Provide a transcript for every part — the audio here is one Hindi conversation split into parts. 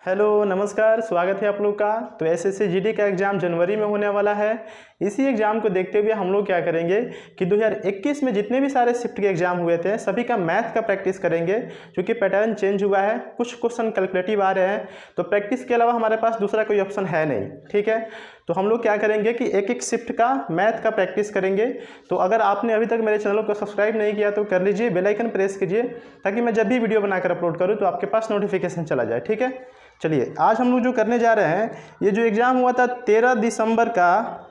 हेलो नमस्कार, स्वागत है आप लोग का। तो एसएससी जीडी का एग्ज़ाम जनवरी में होने वाला है। इसी एग्ज़ाम को देखते हुए हम लोग क्या करेंगे कि 2021 में जितने भी सारे शिफ्ट के एग्ज़ाम हुए थे सभी का मैथ का प्रैक्टिस करेंगे, क्योंकि पैटर्न चेंज हुआ है, कुछ क्वेश्चन कैलकुलेटिव आ रहे हैं। तो प्रैक्टिस के अलावा हमारे पास दूसरा कोई ऑप्शन है नहीं, ठीक है। तो हम लोग क्या करेंगे कि एक एक शिफ्ट का मैथ का प्रैक्टिस करेंगे। तो अगर आपने अभी तक मेरे चैनल को सब्सक्राइब नहीं किया तो कर लीजिए, बेल आइकन प्रेस कीजिए, ताकि मैं जब भी वीडियो बनाकर अपलोड करूँ तो आपके पास नोटिफिकेशन चला जाए, ठीक है। चलिए, आज हम लोग जो करने जा रहे हैं, ये जो एग्ज़ाम हुआ था 13 दिसंबर का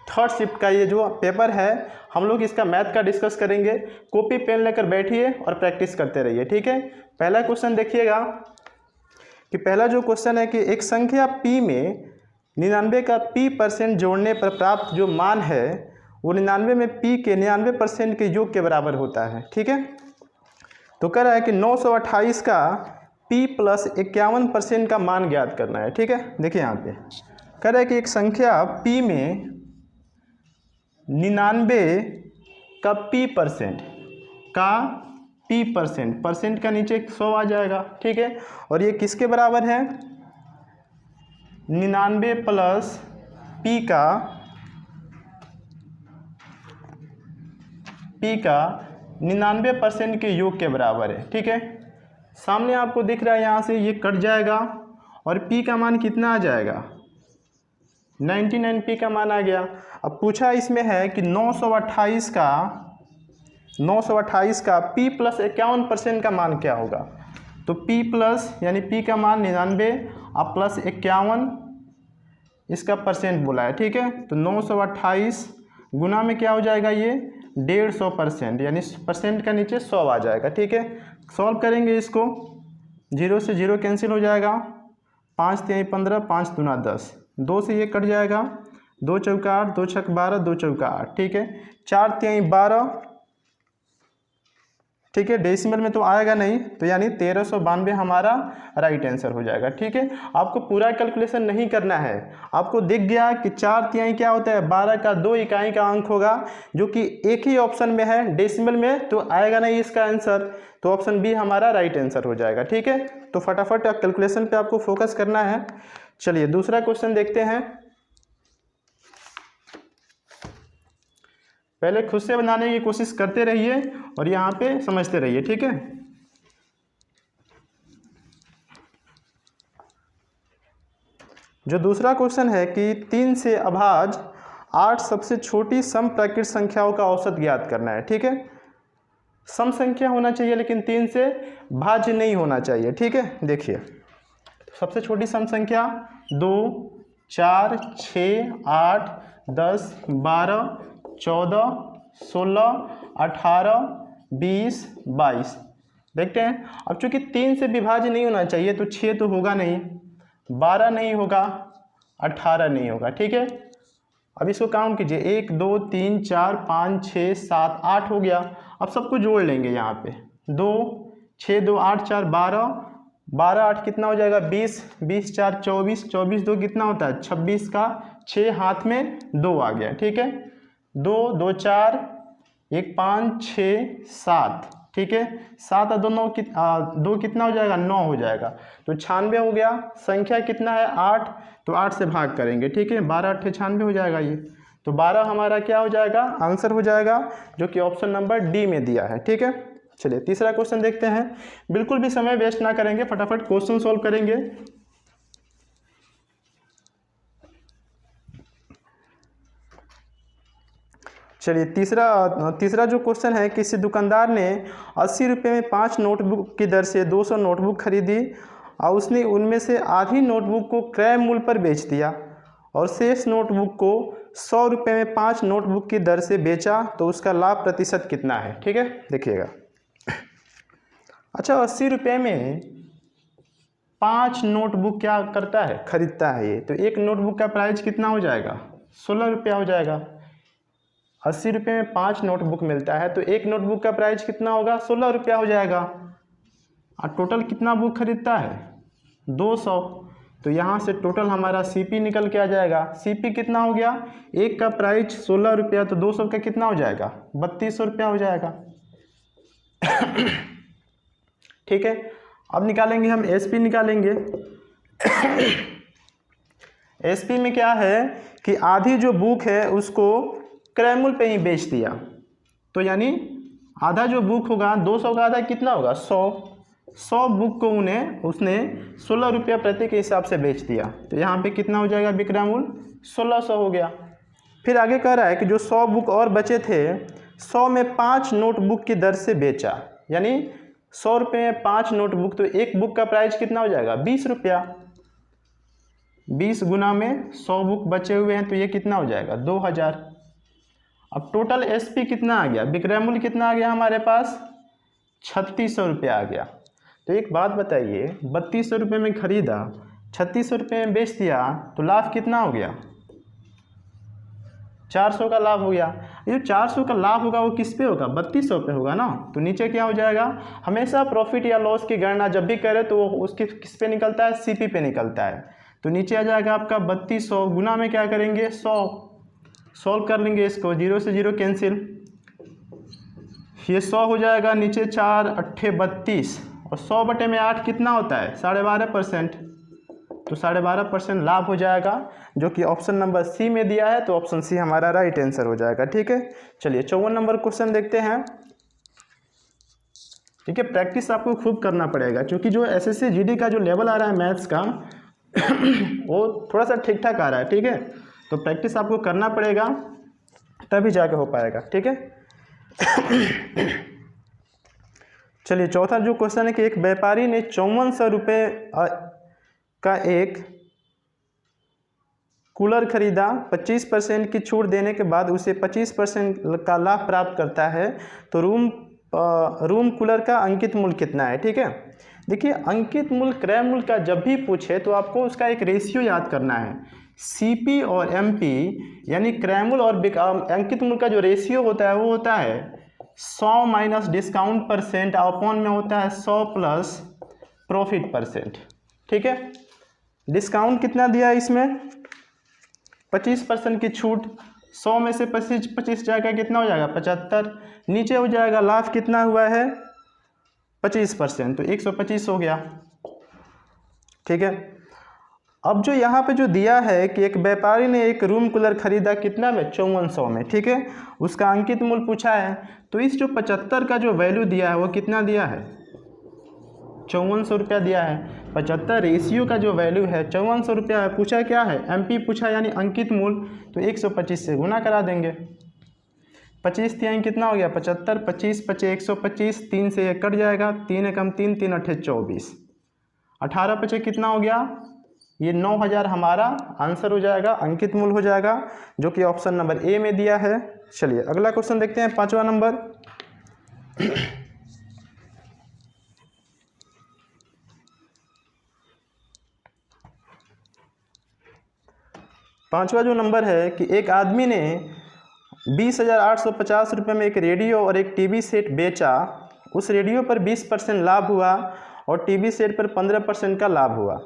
थर्ड शिफ्ट का ये जो पेपर है, हम लोग इसका मैथ का डिस्कस करेंगे। कॉपी पेन लेकर बैठिए और प्रैक्टिस करते रहिए, ठीक है। पहला क्वेश्चन देखिएगा कि पहला जो क्वेश्चन है कि एक संख्या P में 99 का P% जोड़ने पर प्राप्त जो मान है वो 99 में P के 99% के योग के बराबर होता है, ठीक है। तो कह रहा है कि 928 का P + 51% का मान ज्ञात करना है, ठीक है। देखिए यहाँ पे कह रहा है कि एक संख्या P में 99 का P% परसेंट का नीचे 100 आ जाएगा, ठीक है। और ये किसके बराबर है? 99 + P का 99% के योग के बराबर है, ठीक है। सामने आपको दिख रहा है, यहाँ से ये कट जाएगा और P का मान कितना आ जाएगा? 99 P का मान आ गया। अब पूछा इसमें है कि 928 का P + 51% का मान क्या होगा। तो P प्लस यानी P का मान 99 और प्लस 51 इसका परसेंट बोला है, ठीक है। तो 928 गुना में क्या हो जाएगा, ये 150%, यानी परसेंट का नीचे 100 आ जाएगा, ठीक है। सॉल्व करेंगे इसको, 0 से 0 कैंसिल हो जाएगा, 5 × 3 = 15, 5 दूना 10, 2 से ये कट जाएगा, 2 चौका 8, 2 छक 12, 2 चौका 8, ठीक है। 4 × 3 = 12, ठीक है। डेसिमल में तो आएगा नहीं, तो यानी 1392 हमारा राइट आंसर हो जाएगा, ठीक है। आपको पूरा कैलकुलेशन नहीं करना है। आपको दिख गया कि 4 तिहाई क्या होता है? 12 का 2 इकाई का अंक होगा, जो कि एक ही ऑप्शन में है, डेसिमल में तो आएगा नहीं इसका आंसर। तो ऑप्शन बी हमारा राइट आंसर हो जाएगा, ठीक है। तो फटाफट कैलकुलेशन पे आपको फोकस करना है। चलिए दूसरा क्वेश्चन देखते हैं। पहले खुद से बनाने की कोशिश करते रहिए और यहाँ पे समझते रहिए, ठीक है। जो दूसरा क्वेश्चन है कि 3 से अभाज्य 8 सबसे छोटी समप्राकृत संख्याओं का औसत ज्ञात करना है, ठीक है। सम संख्या होना चाहिए लेकिन 3 से भाज्य नहीं होना चाहिए, ठीक है। देखिए सबसे छोटी सम संख्या 2, 4, 6, 8, 10, 12, 14, 16, 18, 20, 22 देखते हैं। अब चूंकि 3 से विभाज्य नहीं होना चाहिए तो 6 तो होगा नहीं, 12 नहीं होगा, 18 नहीं होगा, ठीक है। अब इसको काउंट कीजिए, 1 2 3 4 5 6 7 8 हो गया। अब सबको जोड़ लेंगे यहाँ पे, 2 6 2 8 4 12, 12 8 कितना हो जाएगा? 20, 20 4 24, 24 2 कितना होता है? 26 का 6 हाथ में 2 आ गया, ठीक है। 2 2 4 1 5 6 7, ठीक है। 7 और 2 9 2 कितना हो जाएगा? 9 हो जाएगा। तो 96 हो गया। संख्या कितना है? 8, तो 8 से भाग करेंगे, ठीक है। 12 8 96 हो जाएगा ये। तो 12 हमारा क्या हो जाएगा? आंसर हो जाएगा, जो कि ऑप्शन नंबर डी में दिया है, ठीक है। चलिए तीसरा क्वेश्चन देखते हैं। बिल्कुल भी समय वेस्ट ना करेंगे, फटाफट क्वेश्चन सॉल्व करेंगे। चलिए तीसरा जो क्वेश्चन है, किसी दुकानदार ने 80 रुपये में 5 नोटबुक की दर से 200 नोटबुक खरीदी और उसने उनमें से आधी नोटबुक को क्रय मूल्य पर बेच दिया और शेष नोटबुक को 100 रुपये में 5 नोटबुक की दर से बेचा, तो उसका लाभ प्रतिशत कितना है, ठीक है। देखिएगा, अच्छा 80 रुपये में 5 नोटबुक क्या करता है? खरीदता है ये। तो एक नोटबुक का प्राइस कितना हो जाएगा? 16 रुपया हो जाएगा। 80 रुपये में 5 नोटबुक मिलता है, तो एक नोटबुक का प्राइस कितना होगा? 16 रुपया हो जाएगा। और टोटल कितना बुक खरीदता है? 200। तो यहाँ से टोटल हमारा सीपी निकल के आ जाएगा। सीपी कितना हो गया? एक का प्राइस 16 रुपया, तो 200 का कितना हो जाएगा? 3200 रुपया हो जाएगा, ठीक है। अब निकालेंगे हम एसपी निकालेंगे। एसपी में क्या है कि आधी जो बुक है उसको क्रय मूल्य पे ही बेच दिया, तो यानी आधा जो बुक होगा 200 का आधा कितना होगा 100 बुक को उसने 16 रुपया प्रति के हिसाब से बेच दिया, तो यहाँ पे कितना हो जाएगा विक्रय मूल्य 1600 हो गया। फिर आगे कह रहा है कि जो 100 बुक और बचे थे 100 में 5 नोटबुक की दर से बेचा, यानी 100 रुपये में 5 नोटबुक, तो एक बुक का प्राइस कितना हो जाएगा 20 रुपया। 20 गुना में 100 बुक बचे हुए हैं तो ये कितना हो जाएगा 2000। अब टोटल एसपी कितना आ गया, विक्रय मूल्य कितना आ गया हमारे पास 3600 रुपया आ गया। तो एक बात बताइए, 3200 रुपये में खरीदा, 3600 रुपये में बेच दिया, तो लाभ कितना हो गया 400 का लाभ हो गया। ये जो 400 का लाभ होगा वो किस पे होगा 3200 पे होगा ना, तो नीचे क्या हो जाएगा, हमेशा प्रॉफिट या लॉस की गणना जब भी करें तो वो उसके किस पे निकलता है सीपी पे निकलता है, तो नीचे आ जाएगा आपका 3200 गुना में क्या करेंगे 100, सॉल्व कर लेंगे इसको, 0 से 0 कैंसिल, ये 100 हो जाएगा, नीचे 4 8 32 और 100 बटे में 8 कितना होता है 12.5%, तो 12.5% लाभ हो जाएगा, जो कि ऑप्शन नंबर सी में दिया है, तो ऑप्शन सी हमारा राइट आंसर हो जाएगा। ठीक है, चलिए 54 नंबर क्वेश्चन देखते हैं। ठीक है, प्रैक्टिस आपको खूब करना पड़ेगा, क्योंकि जो एसएससी जीडी का जो लेवल आ रहा है मैथ्स का वो थोड़ा सा ठीक ठाक आ रहा है। ठीक है, तो प्रैक्टिस आपको करना पड़ेगा तभी जाके हो पाएगा। ठीक है, चलिए चौथा जो क्वेश्चन है कि एक व्यापारी ने 5400 रुपये का एक कूलर खरीदा, 25% की छूट देने के बाद उसे 25% का लाभ प्राप्त करता है, तो रूम कूलर का अंकित मूल्य कितना है। ठीक है, देखिए अंकित मूल्य क्रय मूल्य का जब भी पूछे तो आपको उसका एक रेशियो याद करना है, सीपी और एमपी, यानी क्रय मूल्य और अंकित मूल्य का जो रेशियो होता है वो होता है 100 माइनस डिस्काउंट परसेंट अपॉन में होता है 100 प्लस प्रॉफिट परसेंट। ठीक है, डिस्काउंट कितना दिया है इसमें 25% की छूट, 100 में से 25 जाएगा कितना हो जाएगा 75, नीचे हो जाएगा लाभ कितना हुआ है 25%, तो 125 हो गया। ठीक है, अब जो यहाँ पे जो दिया है कि एक व्यापारी ने एक रूम कूलर खरीदा कितना में 5400 में। ठीक है, उसका अंकित मूल्य पूछा है, तो इस जो 75 का जो वैल्यू दिया है वो कितना दिया है 5400 रुपया दिया है। 75 रेशियो का जो वैल्यू है 5400 रुपया है, पूछा क्या है एमपी पूछा, यानी अंकित मूल्य, तो 125 से गुना करा देंगे, 25 तिहाई कितना हो गया 75, 25 पचे 125, 3 से 1 कट जाएगा, 3 एकम 3, 3 अठे 24, 18 पचे कितना हो गया, ये 9000 हमारा आंसर हो जाएगा, अंकित मूल्य हो जाएगा, जो कि ऑप्शन नंबर ए में दिया है। चलिए अगला क्वेश्चन देखते हैं, 5वां नंबर। पांचवा जो नंबर है कि एक आदमी ने 20,850 रुपये में एक रेडियो और एक टीवी सेट बेचा, उस रेडियो पर 20% लाभ हुआ और टीवी सेट पर 15% का लाभ हुआ।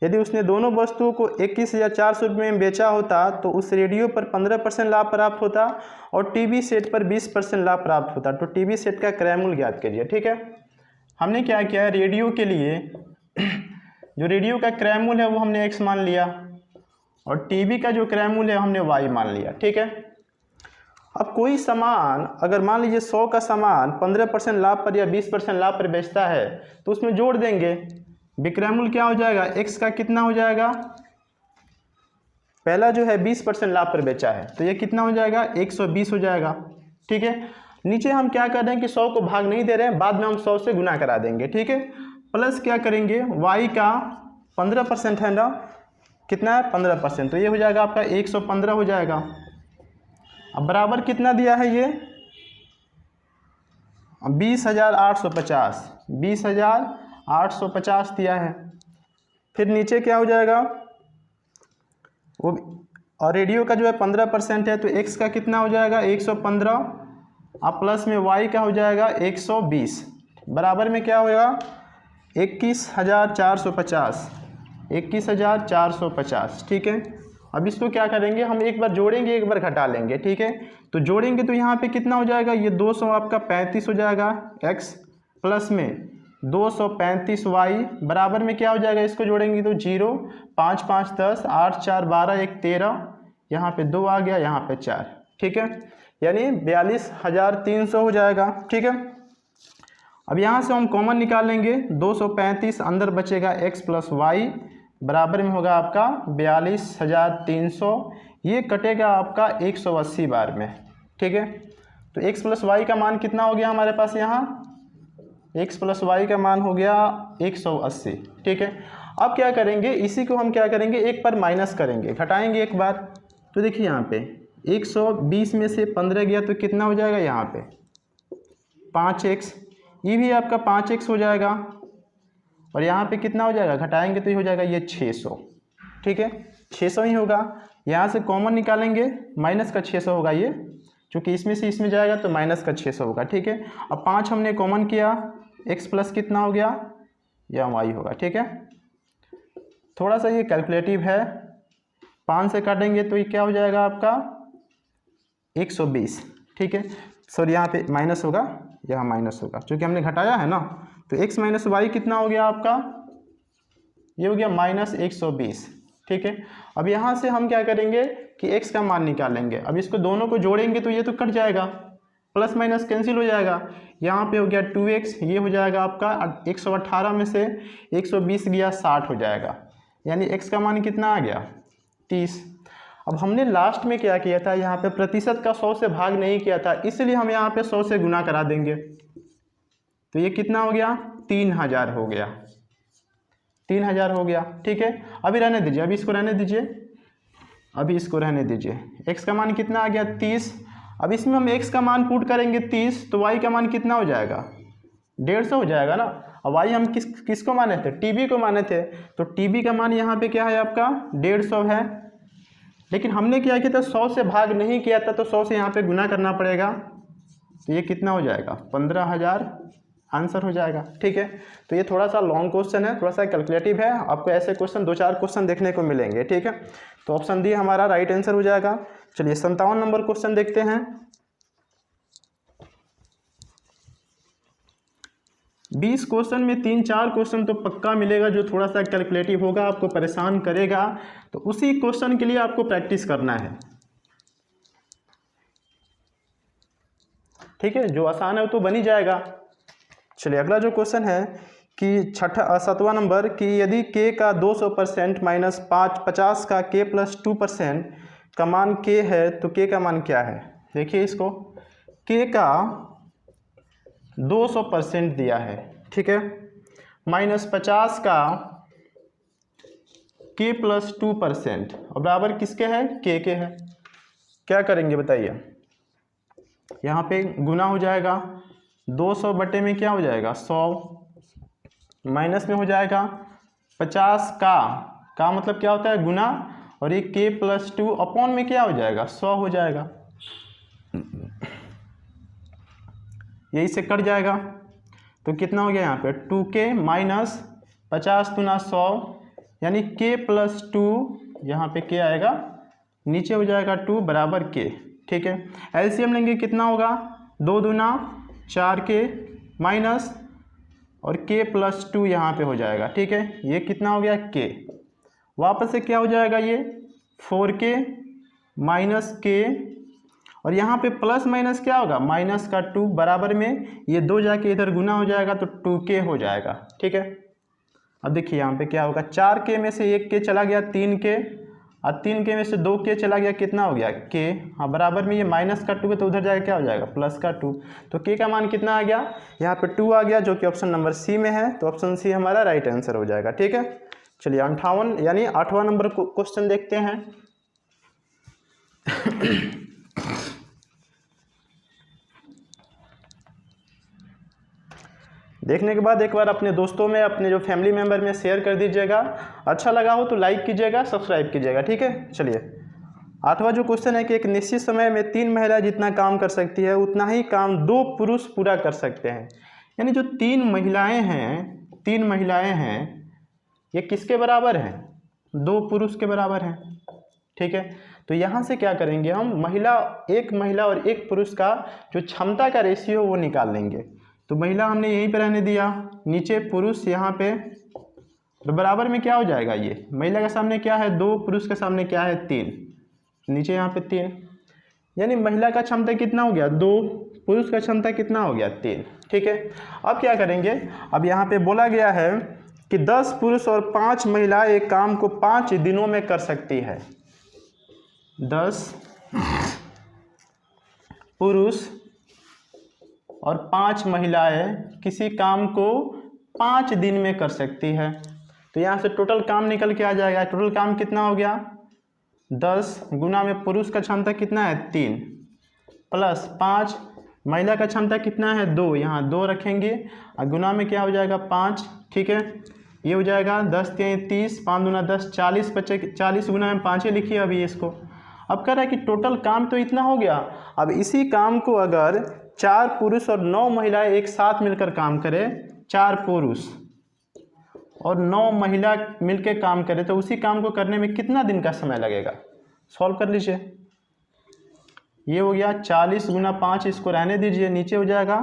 यदि उसने दोनों वस्तुओं को 21,400 रुपये में बेचा होता तो उस रेडियो पर 15% लाभ प्राप्त होता और टीवी सेट पर 20% लाभ प्राप्त होता, तो टीवी सेट का क्रय मूल्य ज्ञात करिए। ठीक है, हमने क्या किया, रेडियो के लिए जो रेडियो का क्रय मूल्य है वो हमने x मान लिया और टीवी का जो क्रय मूल्य है हमने y मान लिया। ठीक है, अब कोई सामान अगर मान लीजिए 100 का सामान 15% लाभ पर या 20% लाभ पर बेचता है तो उसमें जोड़ देंगे, विक्रय मूल्य क्या हो जाएगा x का कितना हो जाएगा, पहला जो है 20% लाभ पर बेचा है तो ये कितना हो जाएगा 120 हो जाएगा। ठीक है, नीचे हम क्या कर रहे हैं कि 100 को भाग नहीं दे रहे हैं, बाद में हम 100 से गुना करा देंगे। ठीक है, प्लस क्या करेंगे y का 15% है ना, कितना है 15%, तो ये हो जाएगा आपका 115 हो जाएगा। अब बराबर कितना दिया है ये 20,850, 20,850 दिया है। फिर नीचे क्या हो जाएगा वो, और रेडियो का जो है 15% है तो x का कितना हो जाएगा 115, अब प्लस में y का हो जाएगा 120, बराबर में क्या होगा 21,450, 21,450। ठीक है, अब इसको क्या करेंगे हम एक बार जोड़ेंगे एक बार घटा लेंगे। ठीक है, तो जोड़ेंगे तो यहाँ पे कितना हो जाएगा, ये 200 आपका 35 हो जाएगा x, प्लस में 235y बराबर में क्या हो जाएगा, इसको जोड़ेंगे तो 0, 5 5 10, 8 4 12, 1 13, यहाँ पे 2 आ गया, यहाँ पे 4, ठीक है, यानी 42,300 हो जाएगा, ठीक है। अब यहाँ से हम कॉमन निकाल लेंगे, 235 अंदर बचेगा x प्लस वाई बराबर में होगा आपका 42,300, ये कटेगा आपका 180 बार में, ठीक है। तो x प्लस वाई का मान कितना हो गया हमारे पास, यहाँ x प्लस वाई का मान हो गया 180, ठीक है। अब क्या करेंगे, इसी को हम क्या करेंगे, एक पर माइनस करेंगे, घटाएंगे एक बार। तो देखिए यहाँ पे 120 में से 15 गया तो कितना हो जाएगा, यहाँ पे 5x, ये भी आपका 5x हो जाएगा, और यहाँ पे कितना हो जाएगा, घटाएंगे तो ये हो जाएगा ये 600, ठीक है, 600 ही होगा। यहाँ से कॉमन निकालेंगे, माइनस का 600 होगा ये, क्योंकि इसमें से इसमें जाएगा तो माइनस का 600 होगा, ठीक है। अब 5 हमने कॉमन किया, x प्लस कितना हो गया, या y होगा, ठीक है। थोड़ा सा ये कैलकुलेटिव है, 5 से काटेंगे तो ये क्या हो जाएगा आपका 120, ठीक है। सॉरी यहाँ पे माइनस होगा, यहाँ माइनस होगा क्योंकि हमने घटाया है ना, तो x माइनस वाई कितना हो गया आपका, ये हो गया -120, ठीक है। अब यहाँ से हम क्या करेंगे कि x का मान निकालेंगे। अब इसको दोनों को जोड़ेंगे तो ये तो कट जाएगा, प्लस माइनस कैंसिल हो जाएगा, यहाँ पे हो गया 2x, ये हो जाएगा आपका 118 में से 120 गया 60 हो जाएगा, यानी x का मान कितना आ गया 30। अब हमने लास्ट में क्या किया था, यहाँ पे प्रतिशत का 100 से भाग नहीं किया था, इसलिए हम यहाँ पे 100 से गुना करा देंगे, तो ये कितना हो गया 3000 हो गया, 3000 हो गया, ठीक है। अभी रहने दीजिए, अभी इसको रहने दीजिए, अभी इसको रहने दीजिए। x का मान कितना आ गया 30। अब इसमें हम x का मान पुट करेंगे 30, तो y का मान कितना हो जाएगा 150 हो जाएगा ना। अब y हम किसको माने थे, tb को माने थे, तो tb का मान यहाँ पे क्या है आपका 150 है, लेकिन हमने क्या किया था 100 से भाग नहीं किया था, तो 100 से यहाँ पे गुना करना पड़ेगा, तो ये कितना हो जाएगा 15,000 आंसर हो जाएगा, ठीक है। तो ये थोड़ा सा लॉन्ग क्वेश्चन है, थोड़ा सा कैलकुलेटिव है, आपको ऐसे क्वेश्चन 2-4 क्वेश्चन देखने को मिलेंगे, ठीक है। तो ऑप्शन डी हमारा राइट आंसर हो जाएगा। चलिए 57 नंबर क्वेश्चन देखते हैं। 20 क्वेश्चन में 3-4 क्वेश्चन तो पक्का मिलेगा जो थोड़ा सा कैलकुलेटिव होगा, आपको परेशान करेगा, तो उसी क्वेश्चन के लिए आपको प्रैक्टिस करना है, ठीक है। जो आसान है वो तो बन ही जाएगा। चलिए अगला जो क्वेश्चन है कि 7वां नंबर कि यदि k का 200% माइनस 50 का k प्लस 2% का मान k है, तो k का मान क्या है। देखिए इसको, k का 200% दिया है, ठीक है, माइनस 50 का k प्लस 2% और बराबर किसके है, k के है। क्या करेंगे बताइए, यहाँ पे गुना हो जाएगा, 200 बटे में क्या हो जाएगा 100, माइनस में हो जाएगा 50 का मतलब क्या होता है गुना, और ये k प्लस 2 अपॉन में क्या हो जाएगा 100 हो जाएगा, यही से कट जाएगा, तो कितना हो गया यहाँ पे 2k माइनस 50 गुना 100, यानी k प्लस 2, यहाँ पे k आएगा, नीचे हो जाएगा 2 बराबर k, ठीक है। एलसीएम लेंगे कितना होगा, 2 दूना 4k माइनस और k प्लस 2 यहाँ पे हो जाएगा, ठीक है, ये कितना हो गया k, वापस से क्या हो जाएगा ये 4k माइनस k, और यहाँ पे प्लस माइनस क्या होगा माइनस का 2 बराबर में ये 2 जाके इधर गुना हो जाएगा तो 2k हो जाएगा, ठीक है। अब देखिए यहाँ पे क्या होगा, 4k में से 1k चला गया 3k, और 3k में से 2k चला गया कितना हो गया k, हाँ बराबर में ये माइनस का 2 है तो उधर जाएगा क्या हो जाएगा प्लस का 2, तो k का मान कितना आ गया, यहाँ पे 2 आ गया जो कि ऑप्शन नंबर सी में है, तो ऑप्शन सी हमारा राइट आंसर हो जाएगा, ठीक है। चलिए 58 यानी 8वां नंबर क्वेश्चन देखते हैं। देखने के बाद एक बार अपने दोस्तों में, अपने जो फैमिली मेंबर में शेयर कर दीजिएगा, अच्छा लगा हो तो लाइक कीजिएगा, सब्सक्राइब कीजिएगा, ठीक है। चलिए 8वां जो क्वेश्चन है कि एक निश्चित समय में 3 महिला जितना काम कर सकती है उतना ही काम 2 पुरुष पूरा कर सकते हैं, यानी जो 3 महिलाएं हैं ये किसके बराबर हैं, 2 पुरुष के बराबर हैं, ठीक है। तो यहाँ से क्या करेंगे हम, एक महिला और एक पुरुष का जो क्षमता का रेशियो वो निकाल लेंगे, तो महिला हमने यहीं पे रहने दिया, नीचे पुरुष यहाँ पे, तो बराबर में क्या हो जाएगा, ये महिला के सामने क्या है 2, पुरुष के सामने क्या है 3, नीचे यहाँ पे 3, यानी महिला का क्षमता कितना हो गया 2, पुरुष का क्षमता कितना हो गया 3। ठीक है, अब क्या करेंगे, अब यहाँ पे बोला गया है कि 10 पुरुष और 5 महिलाएं एक काम को 5 दिनों में कर सकती है। 10 पुरुष और 5 महिलाएं किसी काम को 5 दिन में कर सकती है। तो यहाँ से टोटल काम निकल के आ जाएगा, टोटल काम कितना हो गया 10 गुना में पुरुष का क्षमता कितना है 3 प्लस 5, महिला का क्षमता कितना है 2, यहाँ 2 रखेंगे और गुना में क्या हो जाएगा 5। ठीक है, ये हो जाएगा 10 3 30, 5 दूना 10, 40 बचे, 40 गुना में 5 लिखिए अभी इसको। अब कह रहा है कि टोटल काम तो इतना हो गया, अब इसी काम को अगर 4 पुरुष और 9 महिलाएं एक साथ मिलकर काम करें, 4 पुरुष और 9 महिला मिलकर काम करें, तो उसी काम को करने में कितना दिन का समय लगेगा, सॉल्व कर लीजिए। ये हो गया 40 गुना 5, इसको रहने दीजिए, नीचे हो जाएगा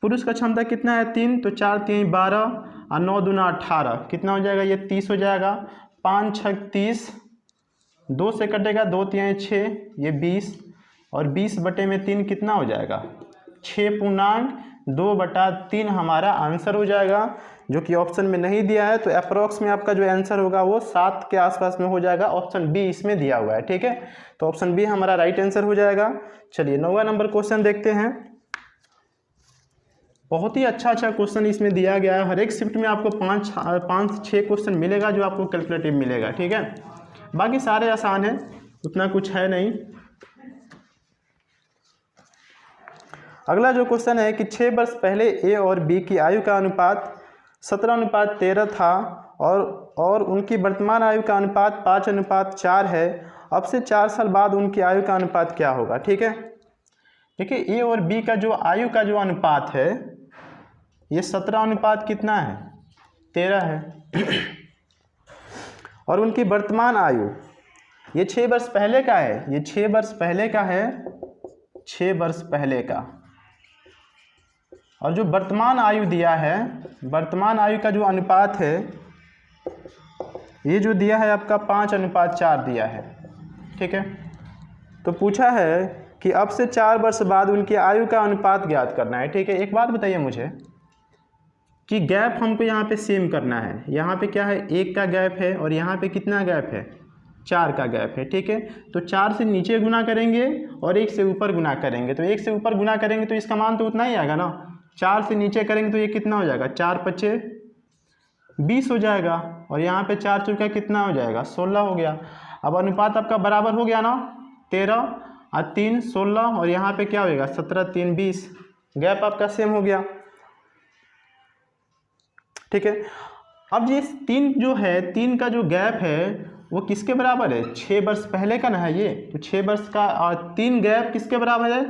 पुरुष का क्षमता कितना है 3, तो 4 3 12 और 9 दूना 18, कितना हो जाएगा ये 30 हो जाएगा, 5 6 30, 2 से कटेगा 2 3 6, ये 20 और 20 बटे में 3 कितना हो जाएगा 6.2/3 हमारा आंसर हो जाएगा, जो कि ऑप्शन में नहीं दिया है। तो अप्रॉक्स में आपका जो आंसर होगा वो 7 के आसपास में हो जाएगा, ऑप्शन बी इसमें दिया हुआ है। ठीक है, तो ऑप्शन बी हमारा राइट आंसर हो जाएगा। चलिए 9वां नंबर क्वेश्चन देखते हैं। बहुत ही अच्छा क्वेश्चन इसमें दिया गया है, हर एक शिफ्ट में आपको 5-6 क्वेश्चन मिलेगा जो आपको कैलकुलेटिव मिलेगा। ठीक है, बाकी सारे आसान है, उतना कुछ है नहीं। अगला जो क्वेश्चन है कि 6 वर्ष पहले ए और बी की आयु का अनुपात 17:13 था और उनकी वर्तमान आयु का अनुपात 5:4 है। अब से 4 साल बाद उनकी आयु का अनुपात क्या होगा। ठीक है, देखिए ए और बी का जो आयु का जो अनुपात है ये 17 कितना है 13 है और उनकी वर्तमान आयु ये 6 वर्ष पहले का है, ये 6 वर्ष पहले का है, 6 वर्ष पहले का। और जो वर्तमान आयु दिया है, वर्तमान आयु का जो अनुपात है ये जो दिया है आपका 5:4 दिया है। ठीक है, तो पूछा है कि अब से 4 वर्ष बाद उनकी आयु का अनुपात ज्ञात करना है। ठीक है, एक बात बताइए मुझे कि गैप हमको यहाँ पे सेम करना है, यहाँ पे क्या है 1 का गैप है और यहाँ पे कितना गैप है 4 का गैप है। ठीक है, तो 4 से नीचे गुना करेंगे और 1 से ऊपर गुना करेंगे, तो 1 से ऊपर गुना करेंगे तो इसका मान तो उतना ही आएगा ना। 4 से नीचे करेंगे तो ये कितना हो जाएगा 4 5 20 हो जाएगा और यहाँ पे 4 चौका कितना हो जाएगा 16 हो गया। अब अनुपात आपका बराबर हो गया ना, 13 और 3 16 और यहाँ पे क्या होगा 17 3 20, गैप आपका सेम हो गया। ठीक है, अब ये 3 जो है 3 का जो गैप है वो किसके बराबर है 6 वर्ष पहले का ना है ये, तो 6 वर्ष का और 3 गैप किसके बराबर है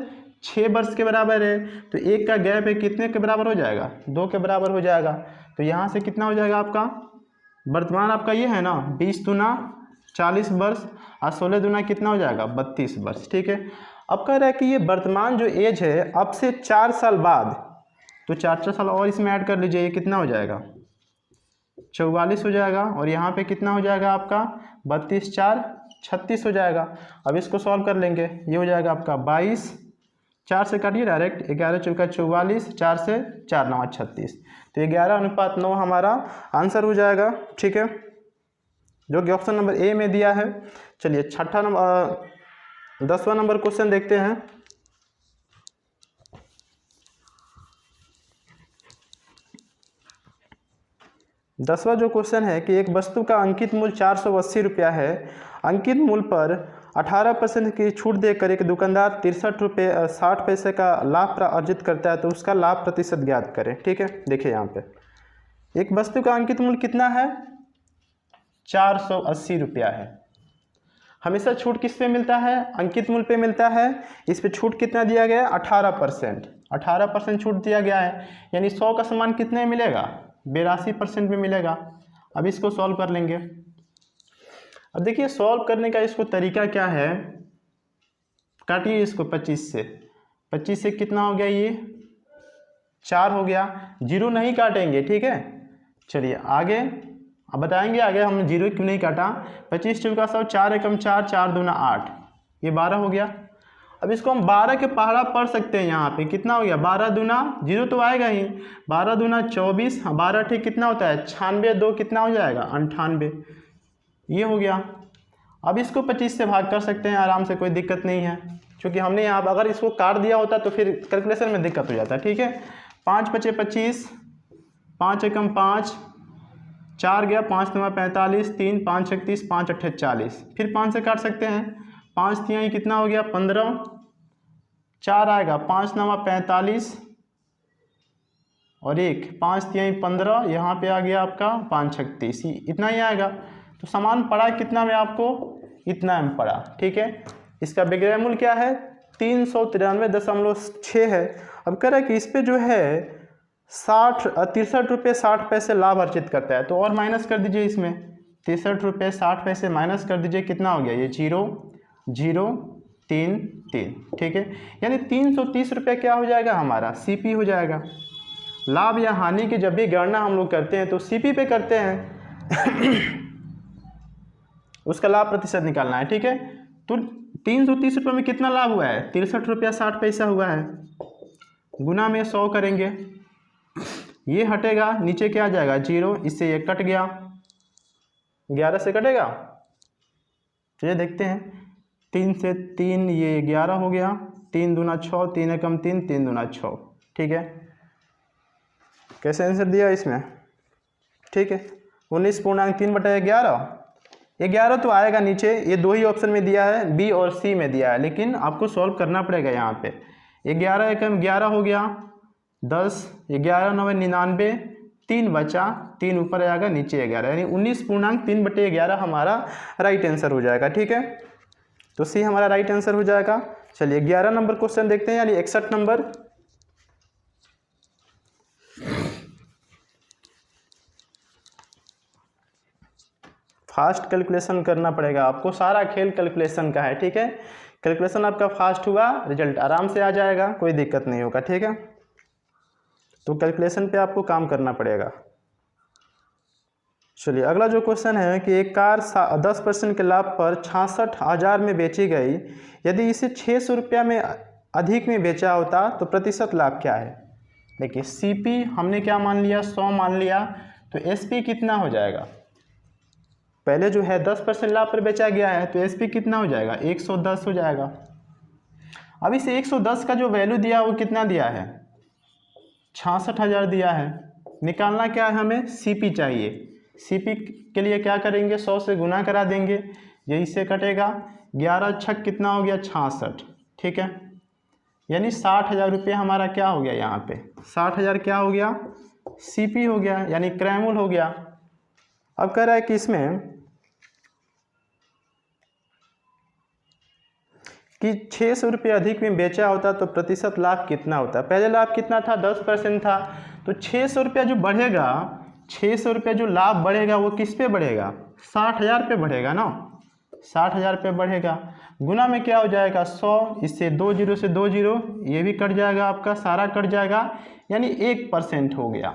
6 वर्ष के बराबर है। तो 1 का गैप है कितने के बराबर हो जाएगा 2 के बराबर हो जाएगा। तो यहाँ से कितना हो जाएगा आपका वर्तमान आपका ये है ना 20 दूना 40 वर्ष और 16 दूना कितना हो जाएगा 32 वर्ष। ठीक है, अब कह रहा है कि ये वर्तमान जो एज है अब से 4 साल बाद, तो 4 साल और इसमें ऐड कर लीजिए, ये कितना हो जाएगा 44 हो जाएगा और यहाँ पे कितना हो जाएगा आपका 32 4 36 हो जाएगा। अब इसको सॉल्व कर लेंगे, ये हो जाएगा आपका 22, 4 से काटिए डायरेक्ट, 11 चौका 44, 4 से 4 9 36, तो 11:9 हमारा आंसर हो जाएगा। ठीक है, जो कि ऑप्शन नंबर ए में दिया है। चलिए 10वां नंबर क्वेश्चन देखते हैं। दसवां जो क्वेश्चन है कि एक वस्तु का अंकित मूल्य 480 रुपया है, अंकित मूल्य पर 18% की छूट देकर एक दुकानदार 63 रुपये 60 पैसे का लाभ अर्जित करता है, तो उसका लाभ प्रतिशत ज्ञात करें। ठीक है, देखिए यहाँ पे एक वस्तु का अंकित मूल्य कितना है 480 रुपया है। हमेशा छूट किस पे मिलता है अंकित मूल्य पे मिलता है, इस पे छूट कितना दिया गया है 18%, 18% छूट दिया गया है, यानी 100 का सामान कितने मिलेगा 82% में मिलेगा। अब इसको सॉल्व कर लेंगे। अब देखिए सॉल्व करने का इसको तरीका क्या है, काटिए इसको 25 से कितना हो गया ये 4 हो गया, जीरो नहीं काटेंगे, ठीक है। चलिए आगे अब बताएंगे आगे हम जीरो क्यों नहीं काटा। 25 चौका 100, 4 एकम 4, 4 दूना 8, ये 12 हो गया। अब इसको हम 12 के पहाड़ा पढ़ सकते हैं, यहाँ पे कितना हो गया 12 दूना, जीरो तो आएगा ही, 12 दूना 24, 12 ठीक कितना होता है 96, 2 कितना हो जाएगा 98, ये हो गया। अब इसको 25 से भाग कर सकते हैं आराम से, कोई दिक्कत नहीं है, क्योंकि हमने यहाँ पर अगर इसको काट दिया होता तो फिर कैलकुलेशन में दिक्कत हो जाता, ठीक है। 5 पचे 25, 5 एकम 5, 4 गया, 5 दूना 45, 3 5 31, 5 अट्ठे 40, फिर 5 से काट सकते हैं, 5 तिहाई कितना हो गया 15, 4 आएगा, 5 नवा 45 और 1, 5 तिहाई 15, यहाँ पे आ गया आपका 5 36, इतना ही आएगा। तो समान पड़ा कितना में आपको, इतना में पड़ा, ठीक है। इसका विक्रय मूल्य क्या है 393.6 है। अब कह रहा है कि इस पे जो है 63 रुपये 60 पैसे लाभ अर्जित करता है, तो और माइनस कर दीजिए इसमें, 63 रुपये 60 पैसे माइनस कर दीजिए, कितना हो गया ये 0 0 3 3, ठीक है। यानी 330 रुपये क्या हो जाएगा हमारा सीपी हो जाएगा। लाभ या हानि की जब भी गणना हम लोग करते हैं तो सीपी पे करते हैं उसका लाभ प्रतिशत निकालना है, ठीक है। तो 330 रुपये में कितना लाभ हुआ है 63 रुपया 60 पैसा हुआ है, गुना में 100 करेंगे, ये हटेगा, नीचे क्या आ जाएगा 0, इससे ये कट गया, 11 से कटेगा, तो ये देखते हैं 3 से 3 ये 11 हो गया, 3 दूना 6, 3 एकम 3, 3 दूना 6, ठीक है। कैसे आंसर दिया इसमें, ठीक है। 19.3/11, 11 तो आएगा नीचे, ये दो ही ऑप्शन में दिया है, बी और सी में दिया है, लेकिन आपको सॉल्व करना पड़ेगा यहाँ पे। 11 एकम 11 हो गया 10, 11 9 99, 3 बचा, 3 ऊपर आएगा नीचे 11, यानी 19.3/11 हमारा राइट आंसर हो जाएगा, ठीक है। तो सी हमारा राइट आंसर हो जाएगा। चलिए 11 नंबर क्वेश्चन देखते हैं, यानी 61 नंबर। फास्ट कैलकुलेशन करना पड़ेगा आपको, सारा खेल कैलकुलेशन का है, ठीक है। कैलकुलेशन आपका फास्ट हुआ, रिजल्ट आराम से आ जाएगा, कोई दिक्कत नहीं होगा, ठीक है। तो कैलकुलेशन पे आपको काम करना पड़ेगा। चलिए अगला जो क्वेश्चन है कि एक कार 10% के लाभ पर 66,000 में बेची गई, यदि इसे 600 रुपया में अधिक में बेचा होता तो प्रतिशत लाभ क्या है। देखिए सीपी हमने क्या मान लिया 100 मान लिया, तो एसपी कितना हो जाएगा, पहले जो है 10% लाभ पर बेचा गया है तो एसपी कितना हो जाएगा 110 हो जाएगा। अब इस 110 का जो वैल्यू दिया वो कितना दिया है 66,000 दिया है। निकालना क्या है हमें सीपी चाहिए, सीपी के लिए क्या करेंगे 100 से गुना करा देंगे, ये इससे कटेगा, 11 छक कितना हो गया 66, ठीक है। यानी 60,000 रुपये हमारा क्या हो गया, यहाँ पे 60,000 क्या हो गया सीपी हो गया, यानी क्रय मूल्य हो गया। अब कह रहा है कि इसमें कि 600 रुपये अधिक में बेचा होता तो प्रतिशत लाभ कितना होता। पहले लाभ कितना था 10% था, तो 600 रुपया जो बढ़ेगा, 600 रुपये जो लाभ बढ़ेगा वो किस पे बढ़ेगा 60,000 पे बढ़ेगा ना, 60,000 पे बढ़ेगा। गुना में क्या हो जाएगा 100, इससे 2 0 से 2 0, ये भी कट जाएगा आपका, सारा कट जाएगा, यानी 1% हो गया।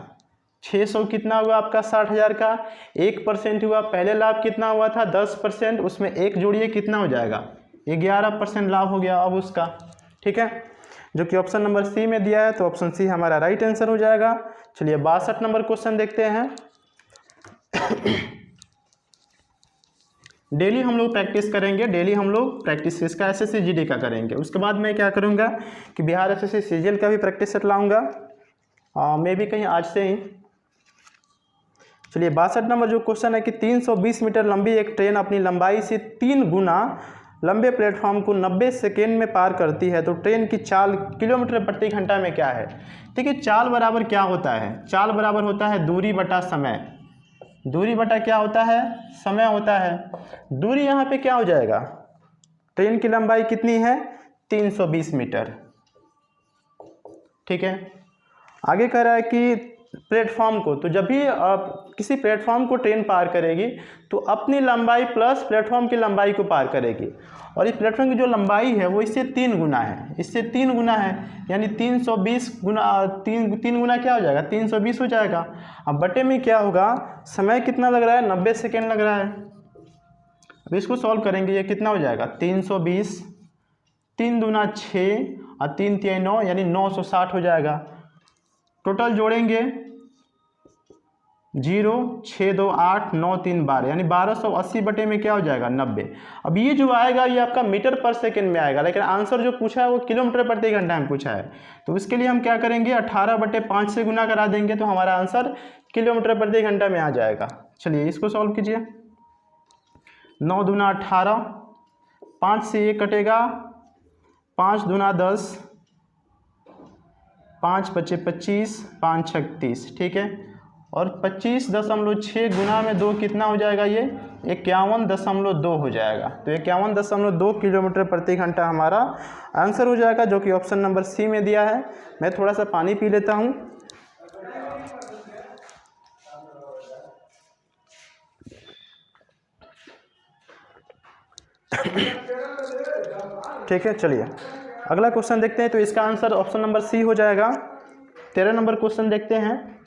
600 कितना हुआ आपका 60,000 का, 1% हुआ। पहले लाभ कितना हुआ था 10%, उसमें 1 जोड़िए कितना हो जाएगा 11% लाभ हो गया अब उसका, ठीक है, जो कि ऑप्शन नंबर सी में दिया है, तो ऑप्शन सी हमारा राइट आंसर हो जाएगा। चलिए 62 नंबर क्वेश्चन देखते हैं। डेली हम लोग प्रैक्टिस करेंगे, डेली हम लोग प्रैक्टिस इसका एसएससी जीडी का करेंगे। उसके बाद मैं क्या करूँगा कि बिहार एसएससी सीजीएल का भी प्रैक्टिस सेट लाऊंगा, मैं भी कहीं आज से ही। चलिए 62 नंबर जो क्वेश्चन है कि 320 मीटर लंबी एक ट्रेन अपनी लंबाई से 3 गुना लंबे प्लेटफॉर्म को 90 सेकेंड में पार करती है, तो ट्रेन की चाल किलोमीटर प्रति घंटा में क्या है। ठीक है, चाल बराबर क्या होता है, चाल बराबर होता है दूरी बटा समय, दूरी बटा क्या होता है समय होता है। दूरी यहाँ पे क्या हो जाएगा, ट्रेन की लंबाई कितनी है 320 मीटर, ठीक है। आगे कह रहा है कि प्लेटफॉर्म को, तो जब भी आप किसी प्लेटफॉर्म को ट्रेन पार करेगी तो अपनी लंबाई प्लस प्लेटफॉर्म की लंबाई को पार करेगी, और इस प्लेटफॉर्म की जो लंबाई है वो इससे 3 गुना है, इससे 3 गुना है, यानी 320 गुना 3 गुना क्या हो जाएगा, 320 हो जाएगा। अब बटे में क्या होगा, समय कितना लग रहा है, 90 सेकेंड लग रहा है। अब इसको सॉल्व करेंगे, ये कितना हो जाएगा, 320, 3 दूना 6 और 3 तिया 9, यानी 960 हो जाएगा। टोटल जोड़ेंगे 0 6 2 8 9 3 12, यानी 1280 बटे में क्या हो जाएगा, 90। अब ये जो आएगा ये आपका मीटर पर सेकंड में आएगा, लेकिन आंसर जो पूछा है वो किलोमीटर प्रति घंटा में पूछा है, तो इसके लिए हम क्या करेंगे, 18/5 से गुना करा देंगे तो हमारा आंसर किलोमीटर प्रति घंटा में आ जाएगा। चलिए इसको सॉल्व कीजिए। 9 दूना 18, 5 से ये कटेगा, 5 दूना 10, 5 बचे 25, 5 छक 30, ठीक है। और 25.6 गुना में 2 कितना हो जाएगा, ये 51.2 हो जाएगा। तो 51.2 किलोमीटर प्रति घंटा हमारा आंसर हो जाएगा, जो कि ऑप्शन नंबर सी में दिया है। मैं थोड़ा सा पानी पी लेता हूँ। ठीक है, चलिए अगला क्वेश्चन देखते हैं। तो इसका आंसर ऑप्शन नंबर सी हो जाएगा। 13 नंबर क्वेश्चन देखते हैं।